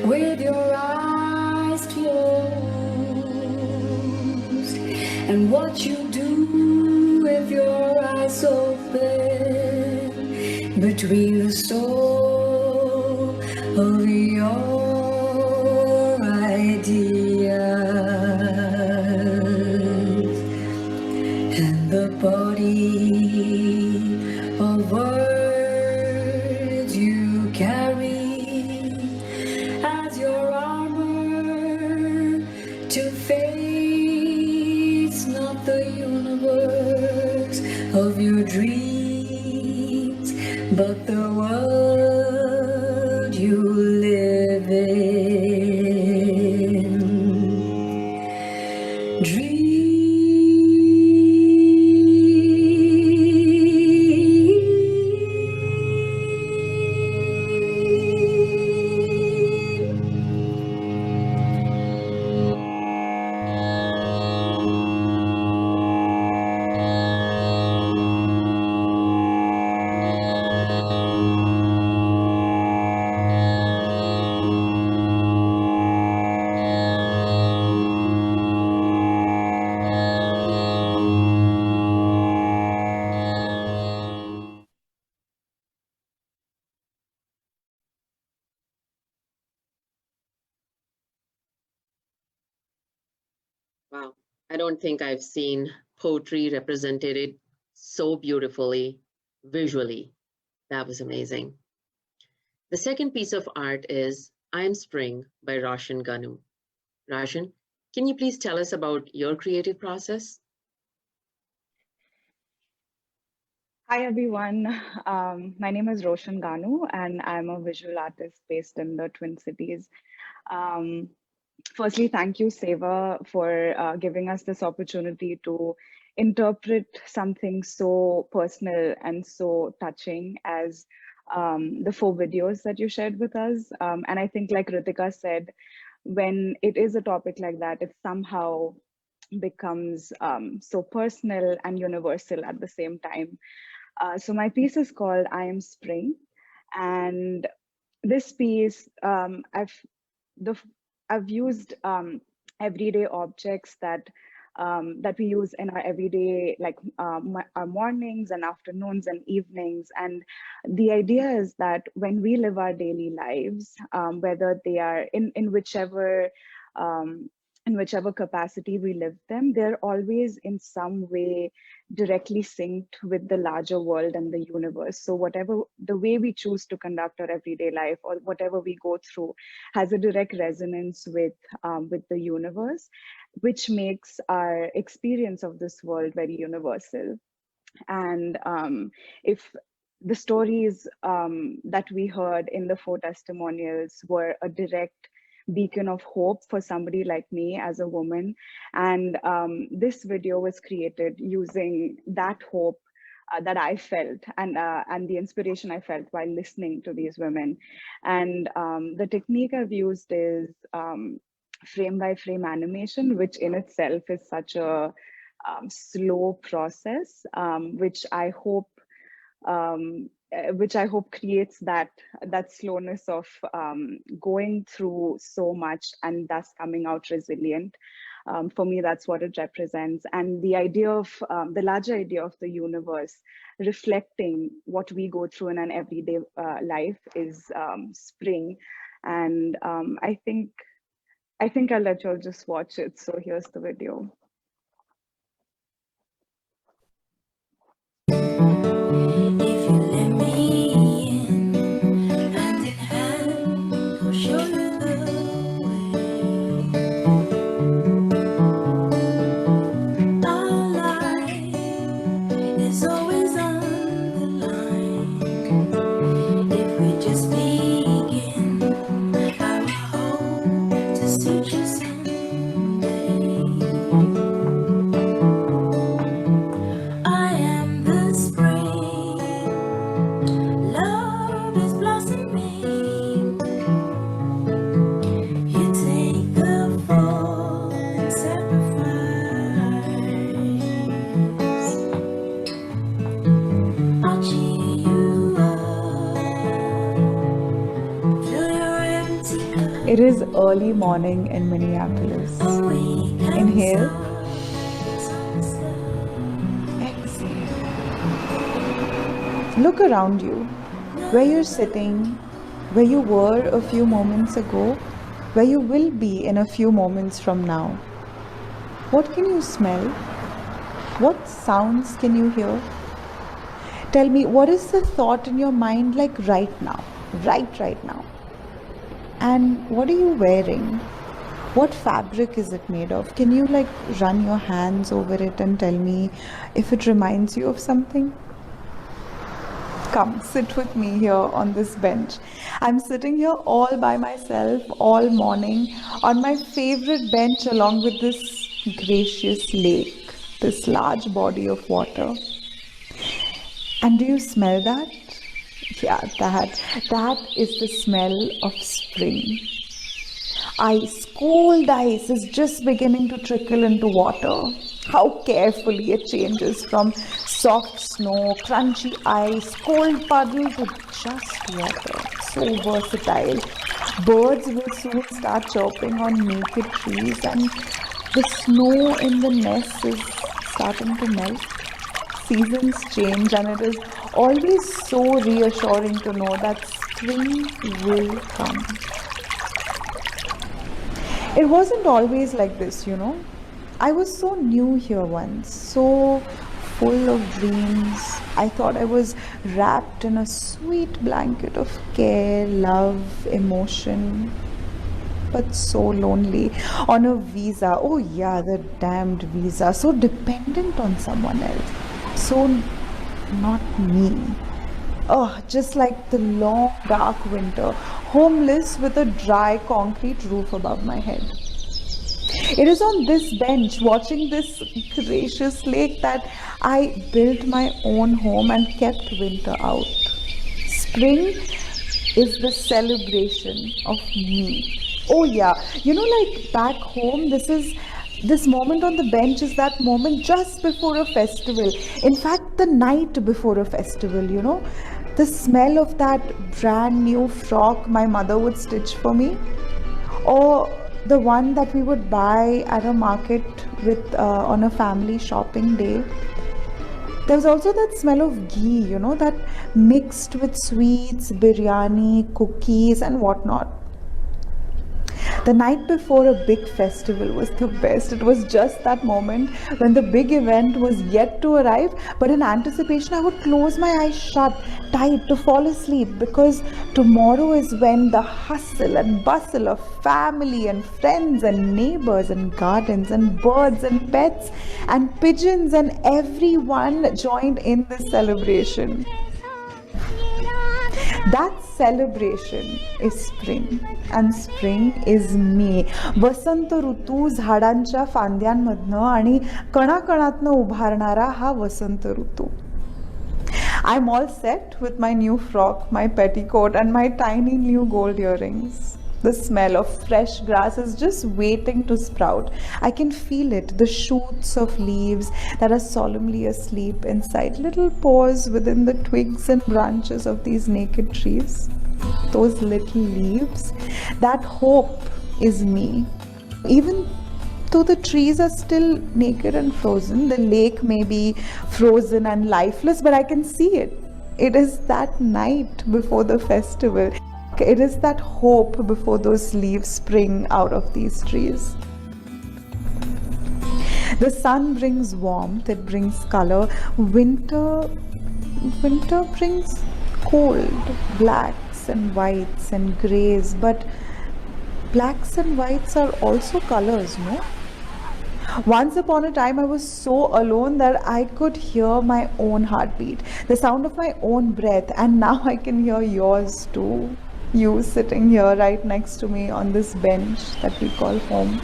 with your eyes closed, and what you do with your eyes open, between the soul of your ideas and the body of words you carry as your armor to face not the universe of your dreams, but the world you live in. Dream. Wow, I don't think I've seen poetry represented so beautifully, visually. That was amazing. The second piece of art is I Am Spring by Roshan Ganu. Roshan, can you please tell us about your creative process? Hi everyone, my name is Roshan Ganu and I'm a visual artist based in the Twin Cities. Firstly, thank you, Seva, for giving us this opportunity to interpret something so personal and so touching as the 4 videos that you shared with us. And I think, like Ritika said, when it is a topic like that, it somehow becomes so personal and universal at the same time. So my piece is called I Am Spring. And this piece, I've used everyday objects that we use in our everyday, like our mornings and afternoons and evenings. And the idea is that when we live our daily lives, whether they are in whichever capacity we live them, they're always in some way directly synced with the larger world and the universe. So whatever the way we choose to conduct our everyday life or whatever we go through has a direct resonance with the universe, which makes our experience of this world very universal. And if the stories that we heard in the 4 testimonials were a direct beacon of hope for somebody like me as a woman. And this video was created using that hope that I felt and the inspiration I felt while listening to these women. And the technique I've used is frame by frame animation, which in itself is such a slow process, which I hope creates that slowness of going through so much and thus coming out resilient. For me, that's what it represents. And the idea of the larger idea of the universe reflecting what we go through in an everyday life is spring. And I think I'll let you all just watch it. So here's the video. It is early morning in Minneapolis. Inhale. Exhale. Look around you, where you're sitting, where you were a few moments ago, where you will be in a few moments from now. What can you smell? What sounds can you hear? Tell me, what is the thought in your mind like right now? Right now. And what are you wearing? What fabric is it made of? Can you like run your hands over it and tell me if it reminds you of something? Come, sit with me here on this bench. I'm sitting here all by myself all morning on my favorite bench along with this gracious lake, this large body of water. And do you smell that? Yeah, that is the smell of spring. Ice, cold ice is just beginning to trickle into water. How carefully it changes from soft snow, crunchy ice, cold puddle to just water. So versatile. Birds will soon start chirping on naked trees and the snow in the nests is starting to melt. Seasons change and it is always so reassuring to know that spring will come. It wasn't always like this, you know. I was so new here once, so full of dreams. I thought I was wrapped in a sweet blanket of care, love, emotion. But so lonely. On a visa, oh yeah, the damned visa. So dependent on someone else. So not me. Oh, just like the long dark winter, homeless with a dry concrete roof above my head. It is on this bench, watching this gracious lake, that I built my own home and kept winter out. Spring is the celebration of me. Oh yeah, you know, like back home, this moment on the bench is that moment just before a festival. In fact, the night before a festival, you know, the smell of that brand new frock my mother would stitch for me, or the one that we would buy at a market with on a family shopping day. There was also that smell of ghee, you know, that mixed with sweets, biryani, cookies and whatnot. The night before a big festival was the best. It was just that moment when the big event was yet to arrive, but in anticipation I would close my eyes shut tight to fall asleep, because tomorrow is when the hustle and bustle of family and friends and neighbors and gardens and birds and pets and pigeons and everyone joined in this celebration. That celebration is spring, and spring is me. वसंत ऋतू झाडांच्या फांद्यांमधनं आणि कणाकणातनं उभारणारा हा वसंत ऋतू. I'm all set with my new frock, my petticoat, and my tiny new gold earrings. The smell of fresh grass is just waiting to sprout. I can feel it, the shoots of leaves that are solemnly asleep inside little pores within the twigs and branches of these naked trees. Those little leaves, that hope is me. Even though the trees are still naked and frozen, the lake may be frozen and lifeless, but I can see it. It is that night before the festival. It is that hope before those leaves spring out of these trees. The sun brings warmth, it brings color. Winter brings cold, blacks and whites and grays, but blacks and whites are also colors, no? Once upon a time, I was so alone that I could hear my own heartbeat, the sound of my own breath, and now I can hear yours too. You sitting here right next to me on this bench that we call home.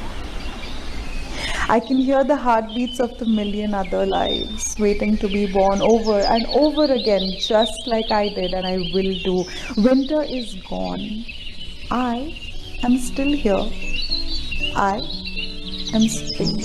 I can hear the heartbeats of the million other lives waiting to be born over and over again, just like I did and I will do. Winter is gone. I am still here. I am spring.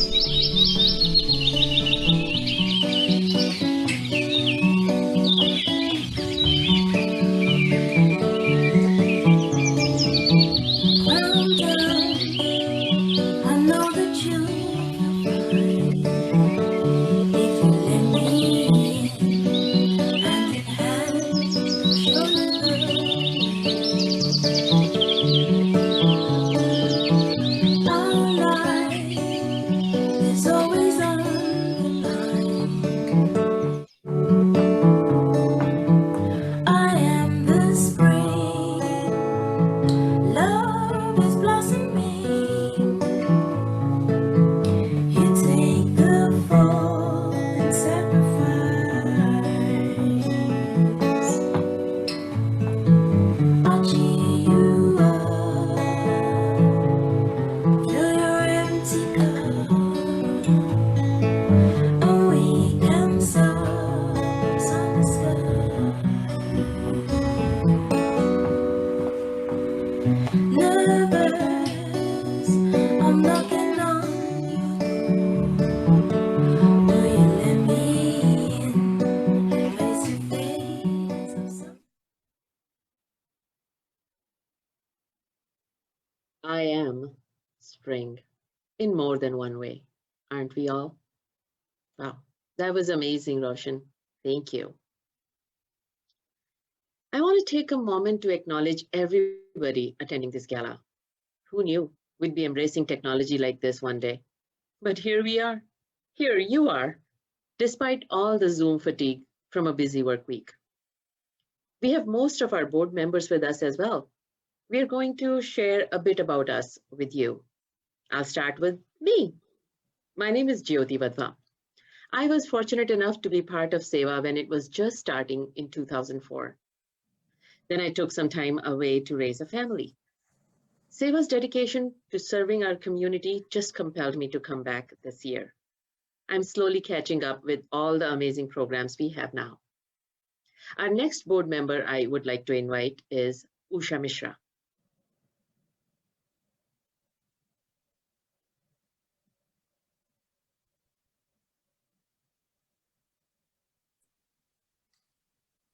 I am spring in more than one way, aren't we all? Wow, that was amazing, Roshan. Thank you. I want to take a moment to acknowledge everybody attending this gala. Who knew we'd be embracing technology like this one day? But here we are. Here you are, despite all the Zoom fatigue from a busy work week. We have most of our board members with us as well. We are going to share a bit about us with you. I'll start with me. My name is Jyoti Vadva. I was fortunate enough to be part of SEWA when it was just starting in 2004. Then I took some time away to raise a family. SEWA's dedication to serving our community just compelled me to come back this year. I'm slowly catching up with all the amazing programs we have now. Our next board member I would like to invite is Usha Mishra.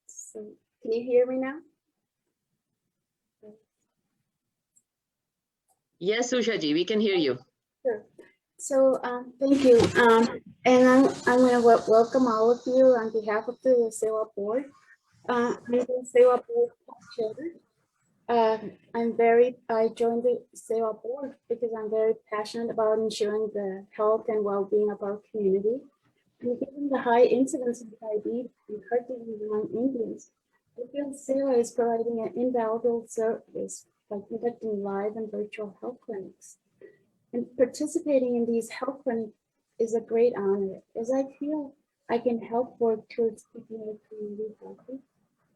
So, can you hear me now? Yes, Usha ji, we can hear you. Sure. So thank you. And I'm going to welcome all of you on behalf of the SEWA board. I'm the SEWA board chair. I joined the SEWA board because I'm very passionate about ensuring the health and well-being of our community. And given the high incidence of diabetes and heart disease among Indians, I feel SEWA is providing an invaluable service by conducting live and virtual health clinics. And participating in these health clinics is a great honor, as I feel I can help work towards keeping the community healthy.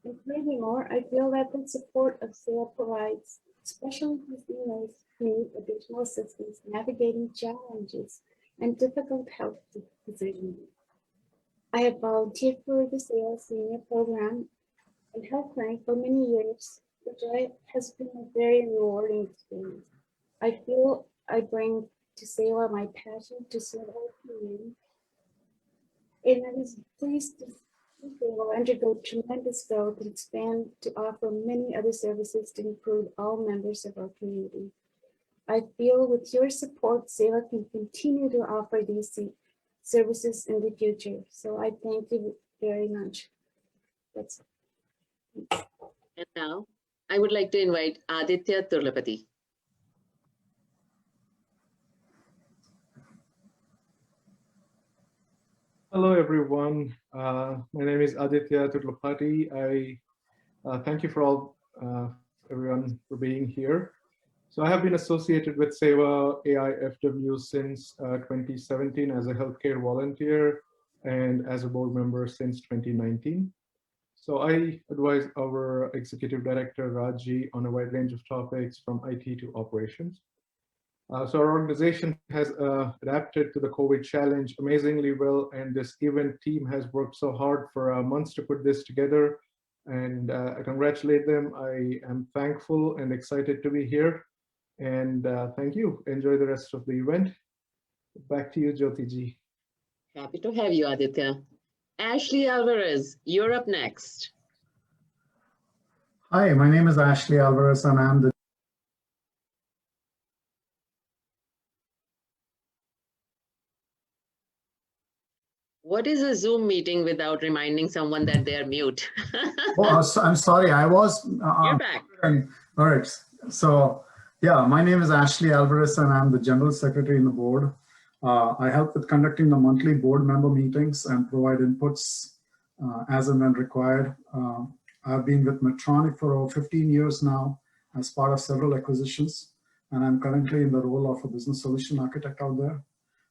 And furthermore, I feel that the support of SEWA provides, especially to seniors who need additional assistance navigating challenges and difficult health decisions. I have volunteered for the SEWA Senior Program and health clinic for many years, which has been a very rewarding experience. I feel I bring to SEWA my passion to serve our community, and I was pleased to see SEWA undergo tremendous growth and expand to offer many other services to include all members of our community. I feel with your support, SEWA can continue to offer these services in the future. So I thank you very much. That's it. And now I would like to invite Aditya Turlapati. Hello, everyone. My name is Aditya Turlapati. I thank you for all everyone for being here. So I have been associated with SEWA-AIFW since 2017 as a healthcare volunteer and as a board member since 2019. So I advise our executive director, Raji, on a wide range of topics from IT to operations. So our organization has adapted to the COVID challenge amazingly well, and this event team has worked so hard for months to put this together, and I congratulate them. I am thankful and excited to be here, and thank you. Enjoy the rest of the event. Back to you, Jyoti ji. Happy to have you, Aditya. Ashley Alvarez, you're up next. Hi, my name is Ashley Alvarez, and I'm the What is a Zoom meeting without reminding someone that they are mute? I'm sorry, I was. You're back. All right. So, yeah, my name is Ashley Alvarez, and I'm the General Secretary in the board. I help with conducting the monthly board member meetings and provide inputs as and when required. I've been with Medtronic for over 15 years now as part of several acquisitions, and I'm currently in the role of a business solution architect out there.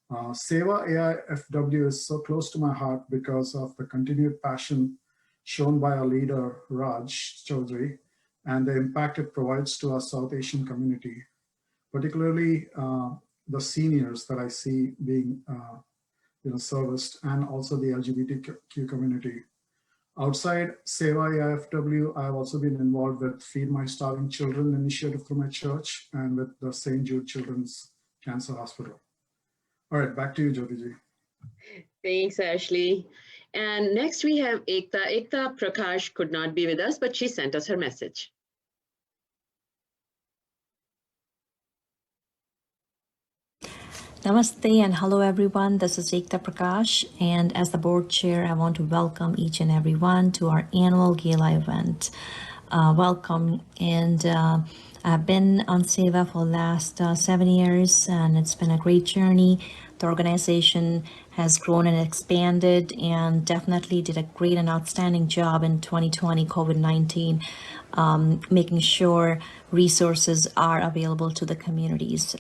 SEWA-AIFW is so close to my heart because of the continued passion shown by our leader, Raj Chaudhary, and the impact it provides to our South Asian community, particularly the seniors that I see being serviced, and also the LGBTQ community. Outside SEWA-AIFW, I've also been involved with Feed My Starving Children initiative through my church and with the St. Jude Children's Cancer Hospital. All right, back to you, Jyoti ji. Thanks, Ashley. And next we have Ekta. Ekta Prakash could not be with us, but she sent us her message. Namaste and hello everyone. This is Ekta Prakash, and as the board chair, I want to welcome each and everyone to our annual Gala event. Welcome, and I've been on SEWA for the last 7 years, and it's been a great journey. The organization has grown and expanded, and definitely did a great and outstanding job in 2020 COVID-19, making sure resources are available to the communities.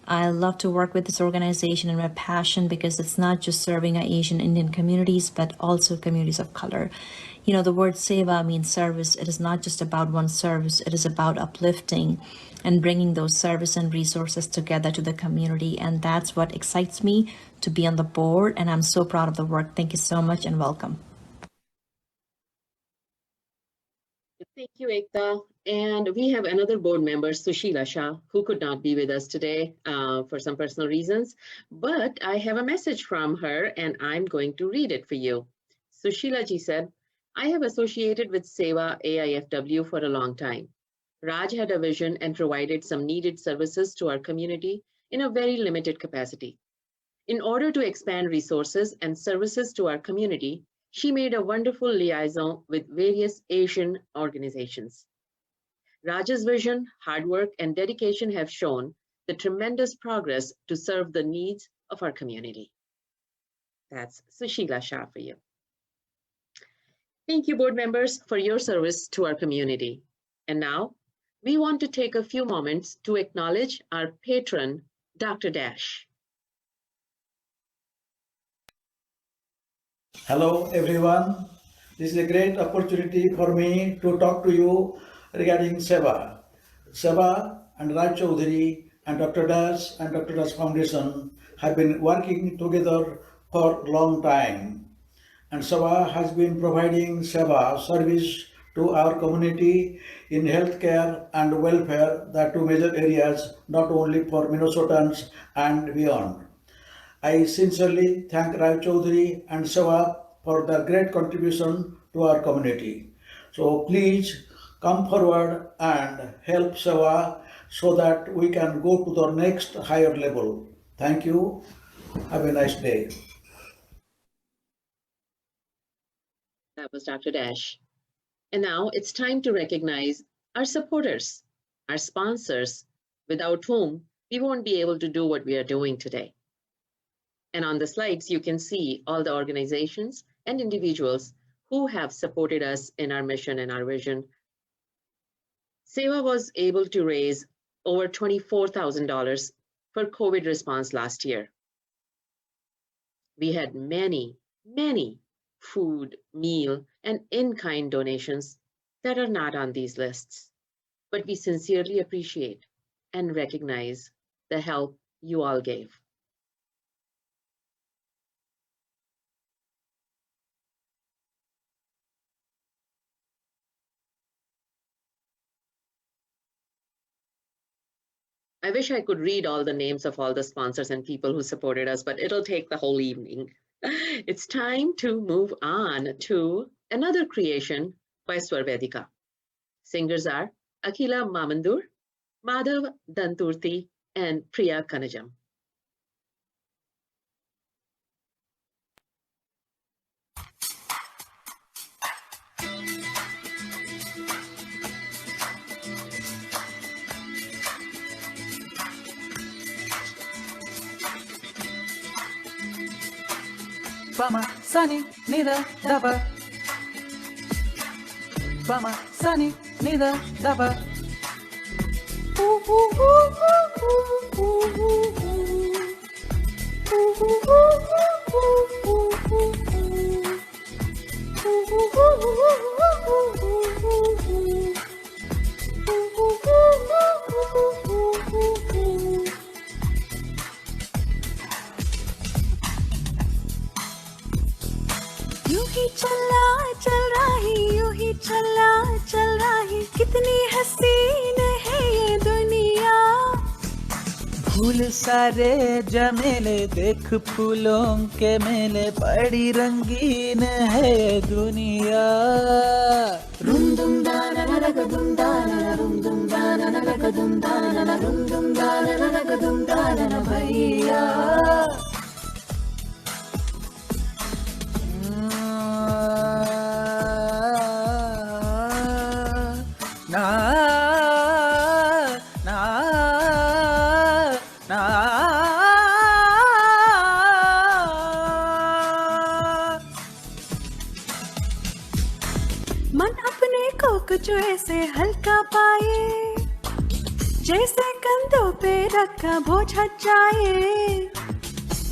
I love to work with this organization and my passion, because it's not just serving our Asian Indian communities, but also communities of color. You know, the word SEWA means service. It is not just about one service. It is about uplifting and bringing those service and resources together to the community. And that's what excites me to be on the board. And I'm so proud of the work. Thank you so much and welcome. Thank you, Ekta. And we have another board member, Sushila Shah, who could not be with us today for some personal reasons. But I have a message from her, and I'm going to read it for you. Sushila ji said, I have associated with SEWA-AIFW for a long time. Raj had a vision and provided some needed services to our community in a very limited capacity. In order to expand resources and services to our community, she made a wonderful liaison with various Asian organizations. Raj's vision, hard work, and dedication have shown the tremendous progress to serve the needs of our community. That's Sushila Shah for you. Thank you, board members, for your service to our community. And now, we want to take a few moments to acknowledge our patron, Dr. Dash. Hello, everyone. This is a great opportunity for me to talk to you regarding SEWA. SEWA and Raj Chaudhary and Dr. Das and Dr. Das Foundation have been working together for a long time. And SEWA has been providing SEWA service to our community in healthcare and welfare, the two major areas, not only for Minnesotans and beyond. I sincerely thank Raj Chaudhary and SEWA for their great contribution to our community. So please come forward and help SEWA so that we can go to the next higher level. Thank you. Have a nice day. That was Dr. Dash. And now it's time to recognize our supporters, our sponsors, without whom we won't be able to do what we are doing today. And on the slides, you can see all the organizations and individuals who have supported us in our mission and our vision. SEWA was able to raise over $24,000 for COVID response last year. We had many food, meal, and in-kind donations that are not on these lists, but we sincerely appreciate and recognize the help you all gave. I wish I could read all the names of all the sponsors and people who supported us, but it'll take the whole evening. It's time to move on to another creation by SwaraVedika. Singers are Akila Mamandur, Madhav Danturthi, and Priya Kanajam. Pama, Sani, Nida, Daba. Pama, Sani, Nida, Daba. यूं ही चल रही कितनी हसीन है ये दुनिया फूल सारे जमेले देख फूलों के मेले बड़ी रंगीन है ये दुनिया रुम दुम दाना नरक दुम दाना रुम दुम दाना नरक दुम दाना रुम दुम दाना नरक दुम दाना भैया मन अपने को कुछ ऐसे हल्का पाए जैसे कंधों पे रखा बोझ हट जाए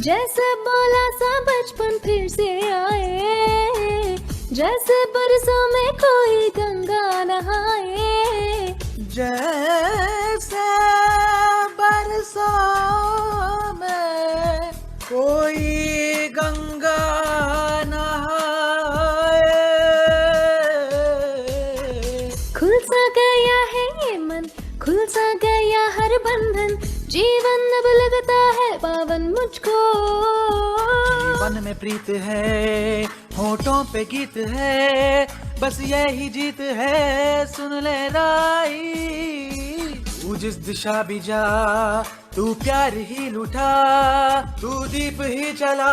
जैसे बोला सा बचपन फिर से आए जैसे बरसों में कोई गंगा नहाए जैसे बरसों में कोई गंगा नहाए खुल सा गया है ये मन खुल सा गया हर बंधन जीवन अब लगता है पावन मुझको जीवन में प्रीत है होठों पे गीत है बस यही जीत है सुन ले राई तू जिस दिशा भी जा तू प्यार ही लुटा तू दीप ही चला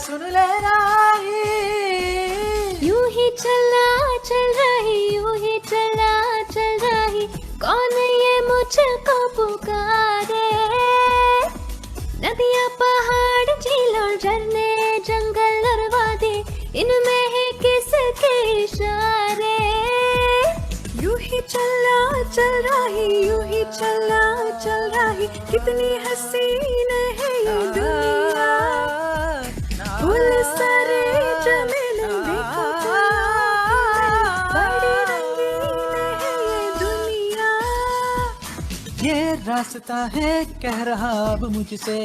सुन ले राई यूं ही चला चल रही यूं ही चला चल रही कौन ये मुझको पुकारे नदियाँ पहाड़ झील और झरने जंगल और वादी इनमें है किसके इशारे यूं ही चला चल रही यूं ही चला चल रही कितनी हसीन है ये दुनिया फूल सारे जमेले देखो ये रास्ता है कह रहा अब मुझसे,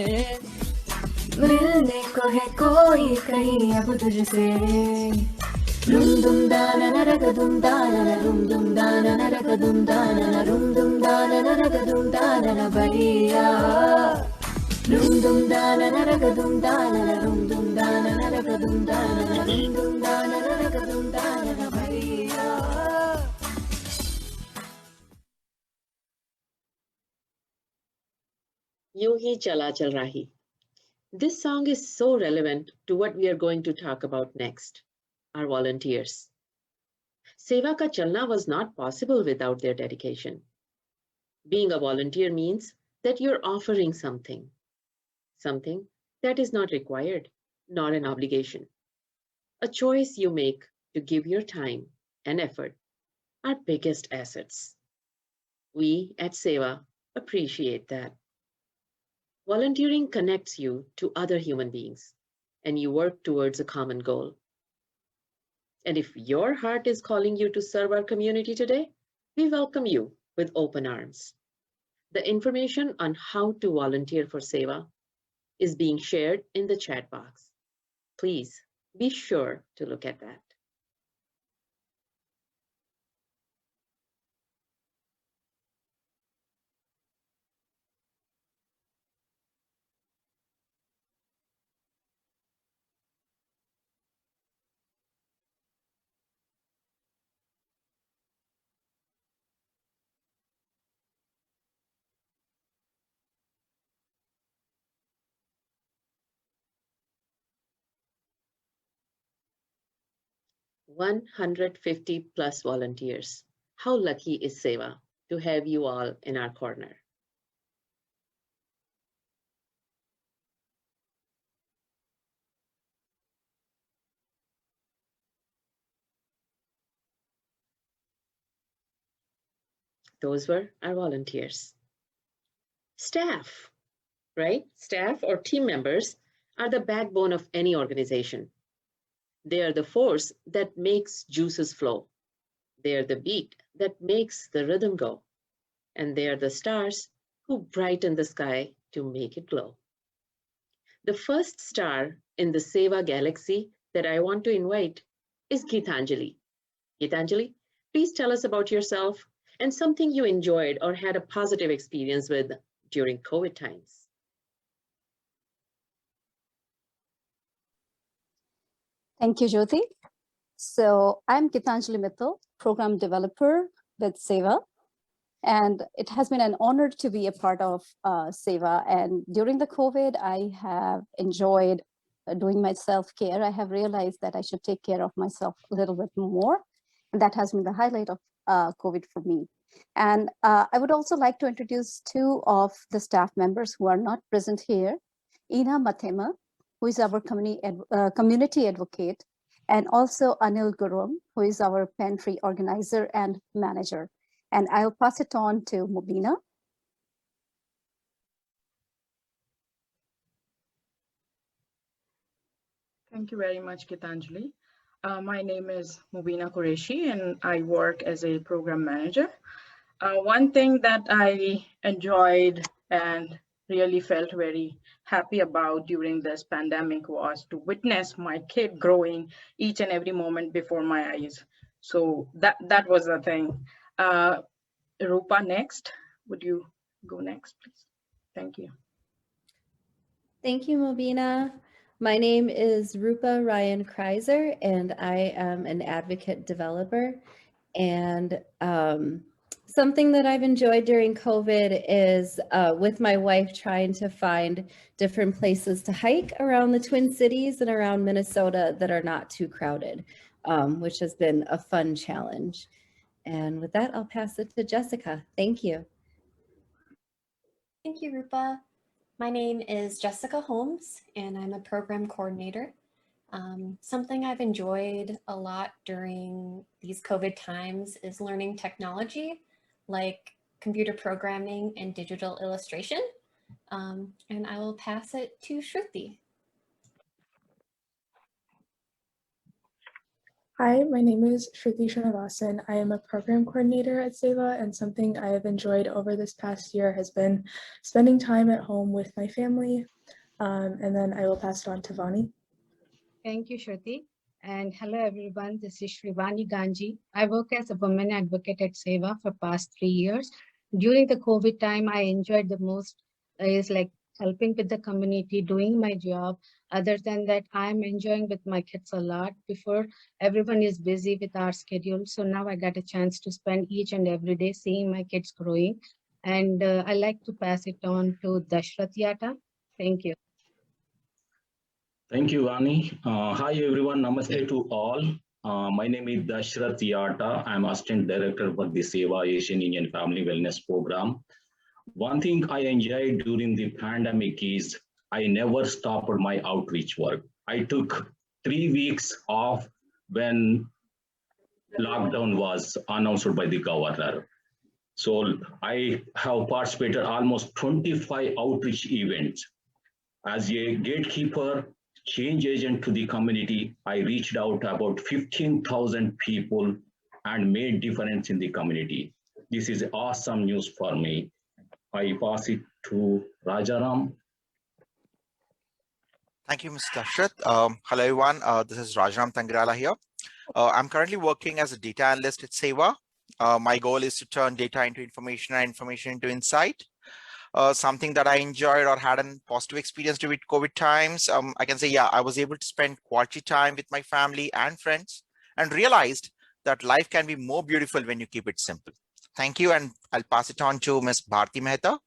मिलने को है कोई कहीं अब तुझसे। Rum dum da na na ra ga dum da na na rum dum da na na ra ga dum da na na rum dum da na na ra ga dum da na na bhaiya. Rum dum da na na ra ga dum da na na rum dum da na na ra ga dum da na na rum dum da na na ra ga dum da na na bhaiya. Yu hi chala chal rahi. This song is so relevant to what we are going to talk about next, our volunteers. Seva ka chalna was not possible without their dedication. Being a volunteer means that you're offering something that is not required, not an obligation. A choice you make to give your time and effort, our biggest assets. We at Seva appreciate that. Volunteering connects you to other human beings, and you work towards a common goal. And if your heart is calling you to serve our community today, we welcome you with open arms. The information on how to volunteer for Seva is being shared in the chat box. Please be sure to look at that. +150 volunteers. How lucky is Seva to have you all in our corner? Those were our volunteers. Staff, right? Staff or team members are the backbone of any organization. They are the force that makes juices flow. They are the beat that makes the rhythm go. And they are the stars who brighten the sky to make it glow. The first star in the Seva galaxy that I want to invite is Geetanjali. Geetanjali, please tell us about yourself and something you enjoyed or had a positive experience with during COVID times. Thank you, Jyoti. So I'm Geetanjali Mittal, program developer with Seva. And it has been an honor to be a part of Seva. And during the COVID, I have enjoyed doing my self-care. I have realized that I should take care of myself a little bit more. And that has been the highlight of COVID for me. And I would also like to introduce two of the staff members who are not present here. Ina Matema, who is our community advocate, and also Anil Gurum, who is our pantry organizer and manager. And I'll pass it on to Mubina. Thank you very much, Geetanjali. My name is Mubina Qureshi, and I work as a program manager. One thing that I enjoyed and really felt very happy about during this pandemic was to witness my kid growing each and every moment before my eyes. So that was the thing. Rupa, next. Would you go next, please? Thank you. Thank you, Mobina. My name is Rupa Ryan Kreiser, and I am an advocate developer. And something that I've enjoyed during COVID is with my wife trying to find different places to hike around the Twin Cities and around Minnesota that are not too crowded, which has been a fun challenge. And with that, I'll pass it to Jessica. Thank you. Thank you, Rupa. My name is Jessica Holmes, and I'm a program coordinator. Something I've enjoyed a lot during these COVID times is learning technology like computer programming and digital illustration. And I will pass it to Shruti. Hi, my name is Shruti Srinivasan. I am a program coordinator at SEWA, and something I have enjoyed over this past year has been spending time at home with my family. And then I will pass it on to Vani. Thank you, Shruti. And hello, everyone. This is Shrivani Ganji. I work as a women advocate at SEWA for past 3 years. During the COVID time, I enjoyed the most is like helping with the community, doing my job. Other than that, I'm enjoying with my kids a lot. Before, everyone is busy with our schedule. So now I got a chance to spend each and every day seeing my kids growing. And I like to pass it on to Dashrath Yata. Thank you. Thank you, Vani. Hi, everyone. Namaste to all. My name is Dashrath Yata. I'm Assistant Director for the SEWA Asian Indian Family Wellness Program. One thing I enjoyed during the pandemic is I never stopped my outreach work. I took 3 weeks off when lockdown was announced by the governor. So I have participated almost 25 outreach events. As a gatekeeper, change agent to the community, I reached out to about 15,000 people and made difference in the community. This is awesome news for me. I pass it to Rajaram. Thank you, Mr. Dashrath. Hello, everyone. This is Rajaram Tangrala here. I'm currently working as a data analyst at SEWA. My goal is to turn data into information and information into insight. Something that I enjoyed or had a positive experience with COVID times. I can say, yeah, I was able to spend quality time with my family and friends and realized that life can be more beautiful when you keep it simple. Thank you, and I'll pass it on to Ms. Bharti Mehta.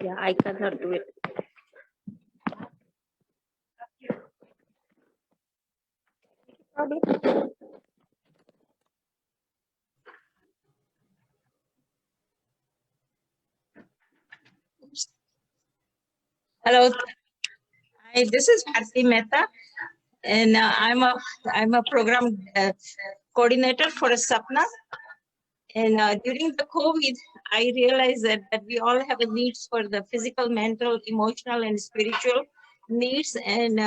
Yeah, I cannot do it. Hello, hi, this is Bharti Mehta, and I'm a program coordinator for SAPNA. And during the COVID, I realized that we all have a needs for the physical, mental, emotional, and spiritual needs. And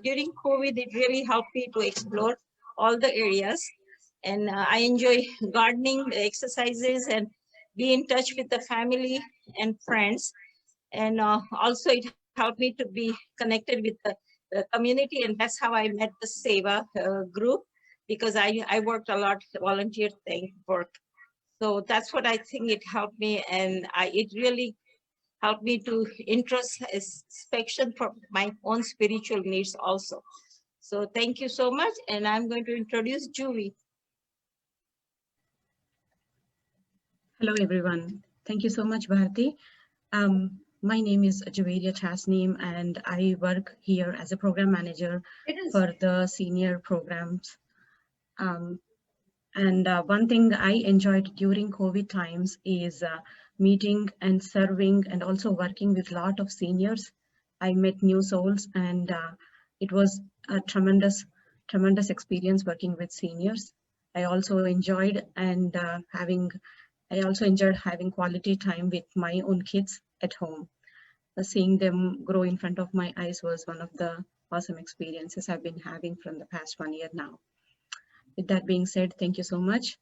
during COVID, it really helped me to explore all the areas. And I enjoy gardening, exercises, and be in touch with the family and friends. And also it helped me to be connected with the community, and that's how I met the SEWA group, because I worked a lot volunteer work. So that's what I think it helped me, and it really helped me to introspection for my own spiritual needs also. So thank you so much, and I'm going to introduce Juvi. Hello, everyone. Thank you so much, Bharti. My name is Javeria Chasneem, and I work here as a program manager for the senior programs. And one thing I enjoyed during COVID times is meeting and serving and also working with a lot of seniors. I met new souls, and it was a tremendous experience working with seniors. I also enjoyed having quality time with my own kids at home. Seeing them grow in front of my eyes was one of the awesome experiences I've been having from the past 1 year now. With that being said, thank you so much.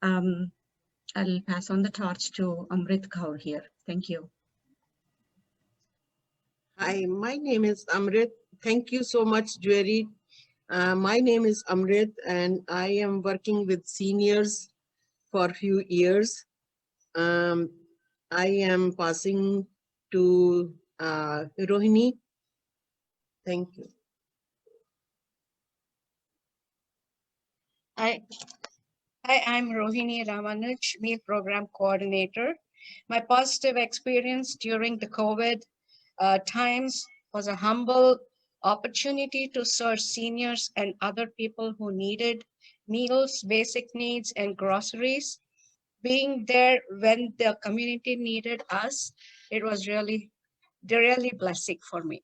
I'll pass on the torch to Amrit Kaur here. Thank you. Hi, my name is Amrit. Thank you so much, Jwari. My name is Amrit, and I am working with seniors for a few years. I am passing to Rohini. Thank you. Hi, I'm Rohini Ramanuj, me program coordinator. My positive experience during the COVID times was a humble opportunity to serve seniors and other people who needed meals, basic needs, and groceries. Being there when the community needed us, it was really blessing for me.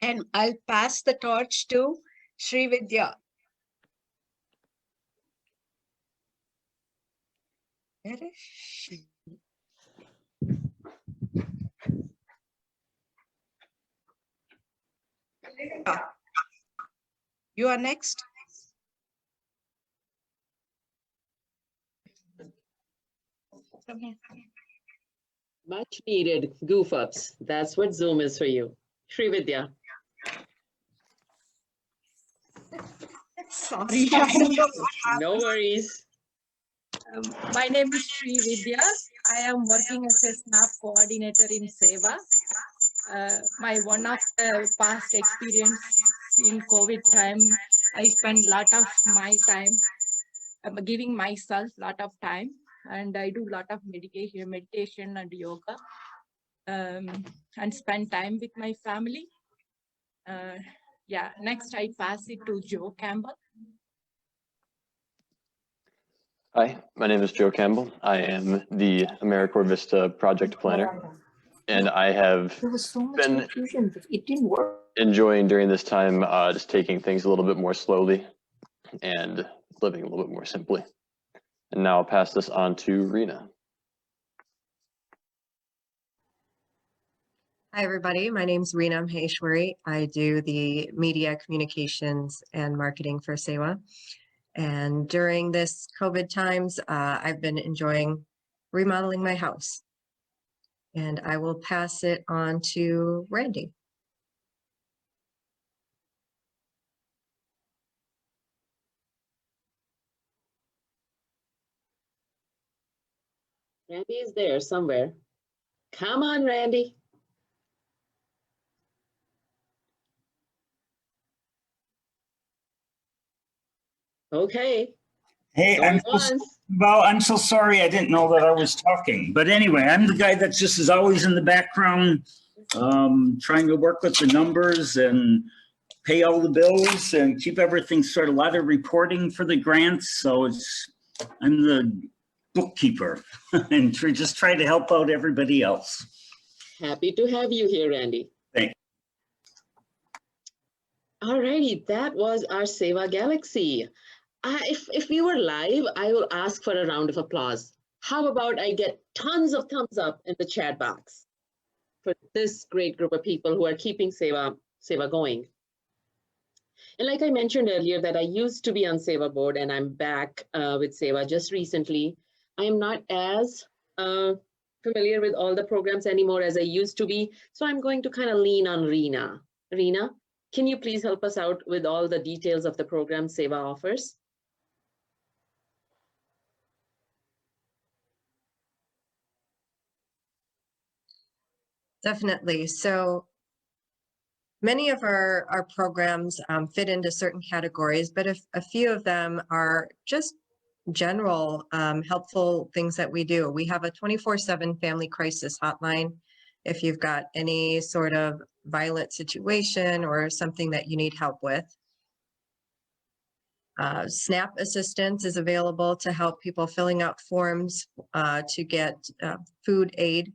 And I'll pass the torch to Sri Vidya. Where is she? You are next. Much needed goof ups. That's what Zoom is for you. Srividya. Sorry. No worries. My name is Sri Vidya. I am working as a SNAP coordinator in SEWA. My one of the past experience in COVID time, I spend a lot of my time giving myself a lot of time, and I do a lot of meditation and yoga, and spend time with my family. Yeah, next I pass it to Joe Campbell. Hi, my name is Joe Campbell. I am the AmeriCorps Vista project planner, and I have been enjoying during this time just taking things a little bit more slowly and living a little bit more simply. And now I'll pass this on to Rena. Hi, everybody. My name's Reena Maheshwari. I do the media communications and marketing for SEWA. And during this COVID times, I've been enjoying remodeling my house. And I will pass it on to Randy. Randy is there somewhere. Come on, Randy. Okay. Hey, I'm so sorry. I didn't know that I was talking. But anyway, I'm the guy that's just is always in the background, trying to work with the numbers and pay all the bills and keep everything sort of a lot of reporting for the grants. So I'm the bookkeeper and just try to help out everybody else. Happy to have you here, Randy. Thanks. All righty, that was our SEWA Galaxy. If we were live, I will ask for a round of applause. How about I get tons of thumbs up in the chat box for this great group of people who are keeping SEWA going. And like I mentioned earlier that I used to be on SEWA board and I'm back with SEWA just recently. I am not as familiar with all the programs anymore as I used to be. So I'm going to kind of lean on Reena. Reena, can you please help us out with all the details of the program SEWA offers? Definitely. So many of our programs fit into certain categories, but a few of them are just general helpful things that we do. We have a 24/7 family crisis hotline. If you've got any sort of violent situation or something that you need help with. SNAP assistance is available to help people filling out forms to get food aid,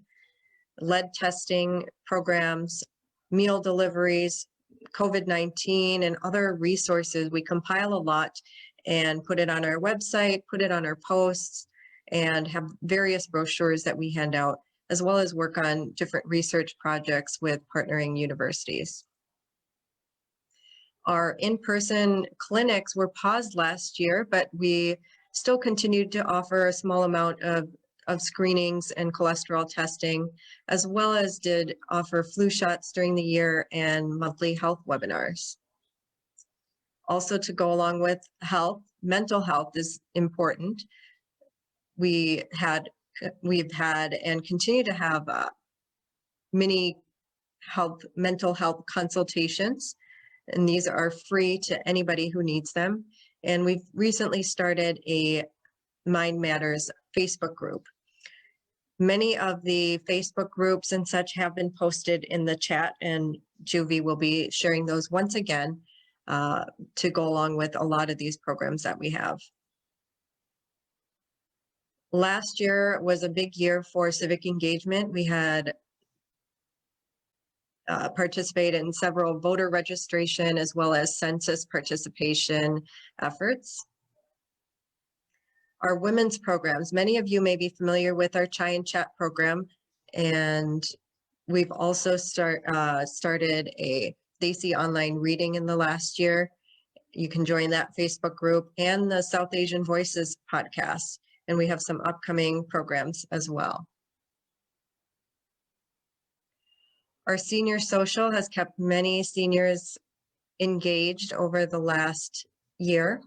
lead testing programs, meal deliveries, COVID-19 and other resources. We compile a lot and put it on our website, put it on our posts, and have various brochures that we hand out, as well as work on different research projects with partnering universities. Our in-person clinics were paused last year, but we still continued to offer a small amount of screenings and cholesterol testing, as well as did offer flu shots during the year and monthly health webinars. Also, to go along with health, mental health is important. We've had and continue to have many mental health consultations, and these are free to anybody who needs them. And we've recently started a Mind Matters Facebook group. Many of the Facebook groups and such have been posted in the chat, and Juvie will be sharing those once again to go along with a lot of these programs that we have. Last year was a big year for civic engagement. We had participated in several voter registration as well as census participation efforts. Our women's programs, many of you may be familiar with our Chai and Chat program, and we've also started a Desi Online Reading in the last year. You can join that Facebook group and the South Asian Voices podcast. And we have some upcoming programs as well. Our senior social has kept many seniors engaged over the last year.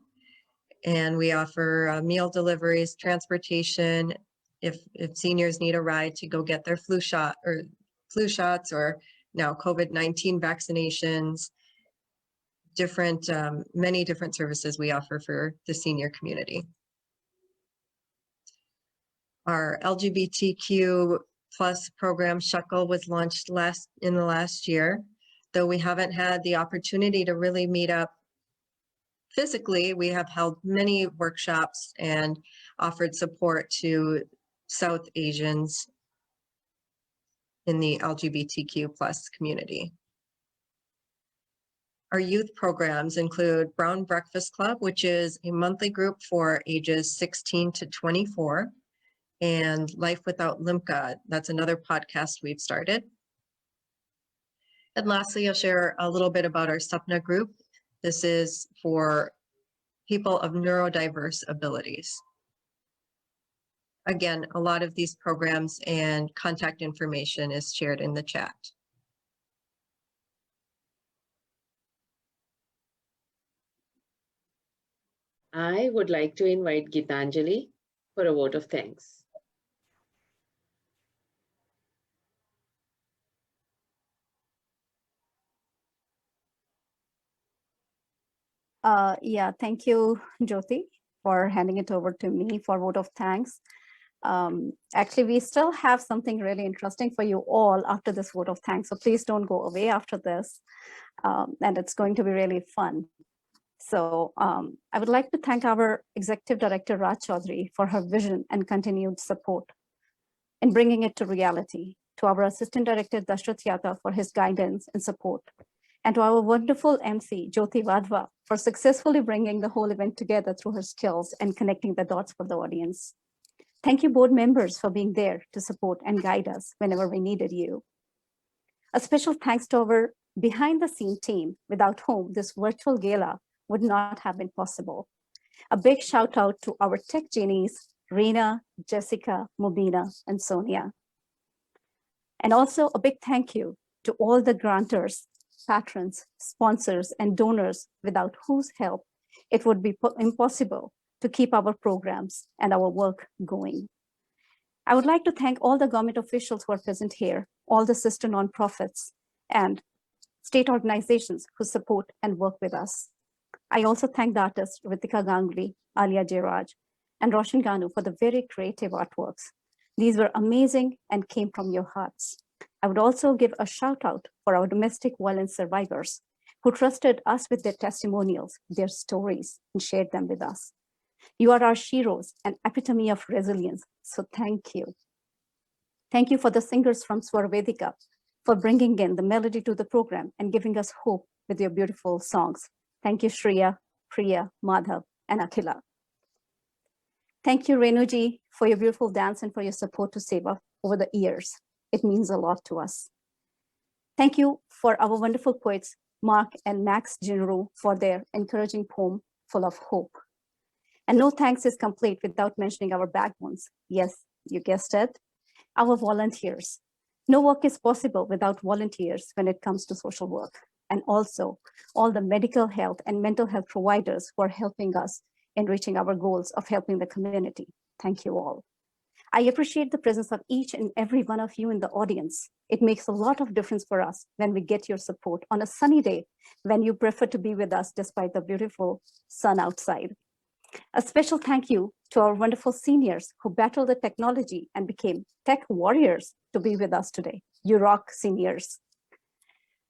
And we offer meal deliveries, transportation, if seniors need a ride to go get their flu shots or now COVID-19 vaccinations, many different services we offer for the senior community. Our LGBTQ plus program Shuckle was launched in the last year. Though we haven't had the opportunity to really meet up physically, we have held many workshops and offered support to South Asians in the LGBTQ plus community. Our youth programs include Brown Breakfast Club, which is a monthly group for ages 16 to 24, and Life Without Limca. That's another podcast we've started. And lastly, I'll share a little bit about our SEPNA group. This is for people of neurodiverse abilities. Again, a lot of these programs and contact information is shared in the chat. I would like to invite Gitanjali for a vote of thanks. Yeah, thank you, Jyoti, for handing it over to me for vote of thanks. Actually, we still have something really interesting for you all after this vote of thanks, so please don't go away after this, and it's going to be really fun. So I would like to thank our Executive Director, Raj Chaudhary, for her vision and continued support in bringing it to reality, to our Assistant Director, Dashrath Yata, for his guidance and support, and to our wonderful MC, Jyoti Vadva, for successfully bringing the whole event together through her skills and connecting the dots for the audience. Thank you, board members, for being there to support and guide us whenever we needed you. A special thanks to our behind-the-scene team, without whom this virtual gala would not have been possible. A big shout out to our tech genies, Reena, Jessica, Mubina, and Sonia. And also a big thank you to all the grantors, patrons, sponsors, and donors without whose help it would be impossible to keep our programs and our work going. I would like to thank all the government officials who are present here, all the sister nonprofits and state organizations who support and work with us. I also thank the artists Ritika Ganguly, Alia Jeraj, and Roshan Ganu for the very creative artworks. These were amazing and came from your hearts. I would also give a shout out for our domestic violence survivors who trusted us with their testimonials, their stories, and shared them with us. You are our heroes, an epitome of resilience, so thank you. Thank you for the singers from SwaraVedika for bringing in the melody to the program and giving us hope with your beautiful songs. Thank you, Shreya, Priya, Madhav, and Akhila. Thank you, Renuji, for your beautiful dance and for your support to SEWA over the years. It means a lot to us. Thank you for our wonderful poets, Mark and Max Jinru, for their encouraging poem, Full of Hope. And no thanks is complete without mentioning our backbones. Yes, you guessed it, our volunteers. No work is possible without volunteers when it comes to social work. And also all the medical health and mental health providers who are helping us in reaching our goals of helping the community. Thank you all. I appreciate the presence of each and every one of you in the audience. It makes a lot of difference for us when we get your support on a sunny day when you prefer to be with us despite the beautiful sun outside. A special thank you to our wonderful seniors who battled the technology and became tech warriors to be with us today. You rock, seniors.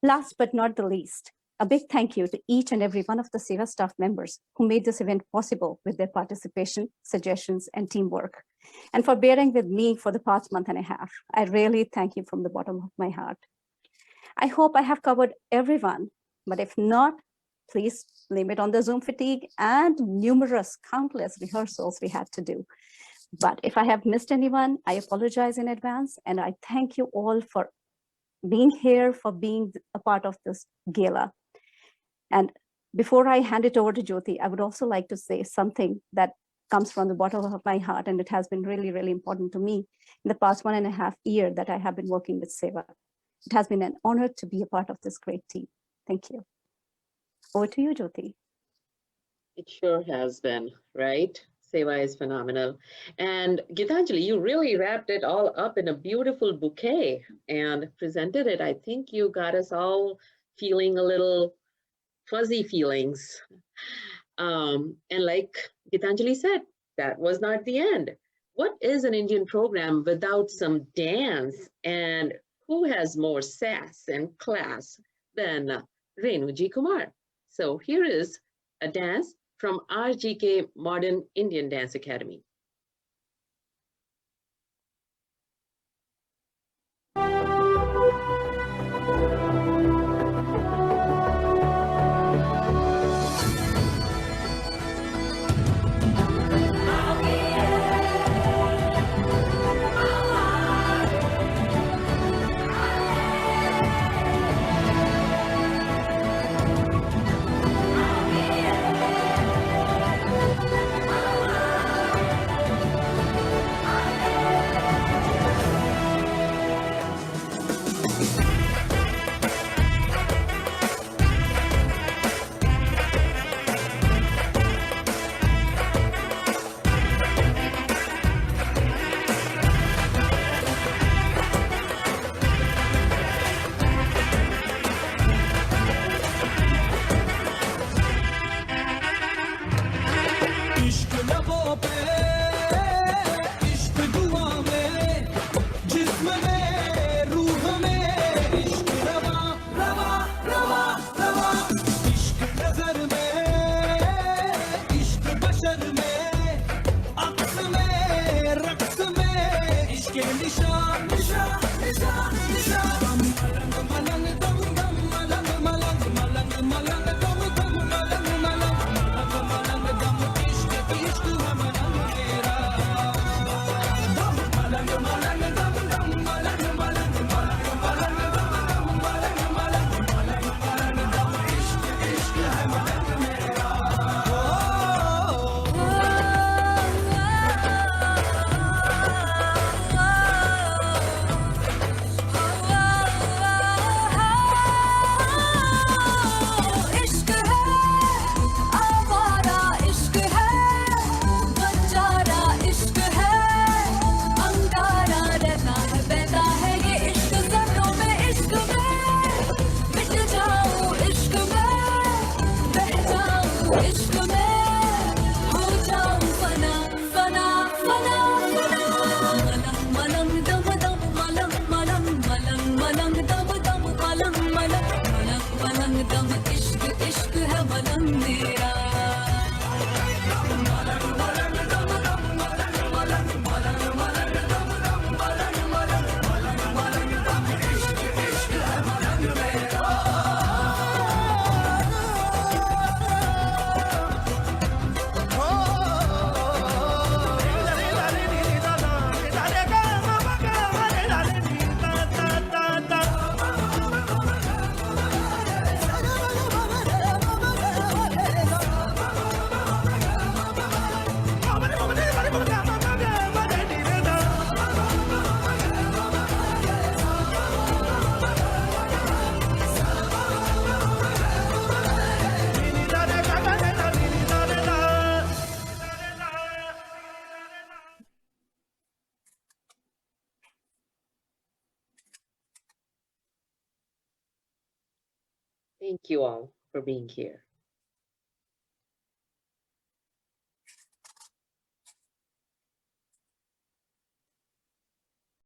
Last but not the least, a big thank you to each and every one of the SEWA staff members who made this event possible with their participation, suggestions, and teamwork, and for bearing with me for the past month and a half. I really thank you from the bottom of my heart. I hope I have covered everyone, but if not, please blame it on the Zoom fatigue and numerous, countless rehearsals we had to do. But if I have missed anyone, I apologize in advance, and I thank you all for being here, for being a part of this gala. And before I hand it over to Jyoti, I would also like to say something that comes from the bottom of my heart, and it has been really, really important to me in the past 1.5 years that I have been working with SEWA. It has been an honor to be a part of this great team. Thank you. Over to you, Jyoti. It sure has been, right? SEWA is phenomenal. And Gitanjali, you really wrapped it all up in a beautiful bouquet and presented it. I think you got us all feeling a little fuzzy feelings. And like Gitanjali said, that was not the end. What is an Indian program without some dance? And who has more sass and class than Renuji Kumar? So here is a dance from RGK Modern Indian Dance Academy. Thank you all for being here.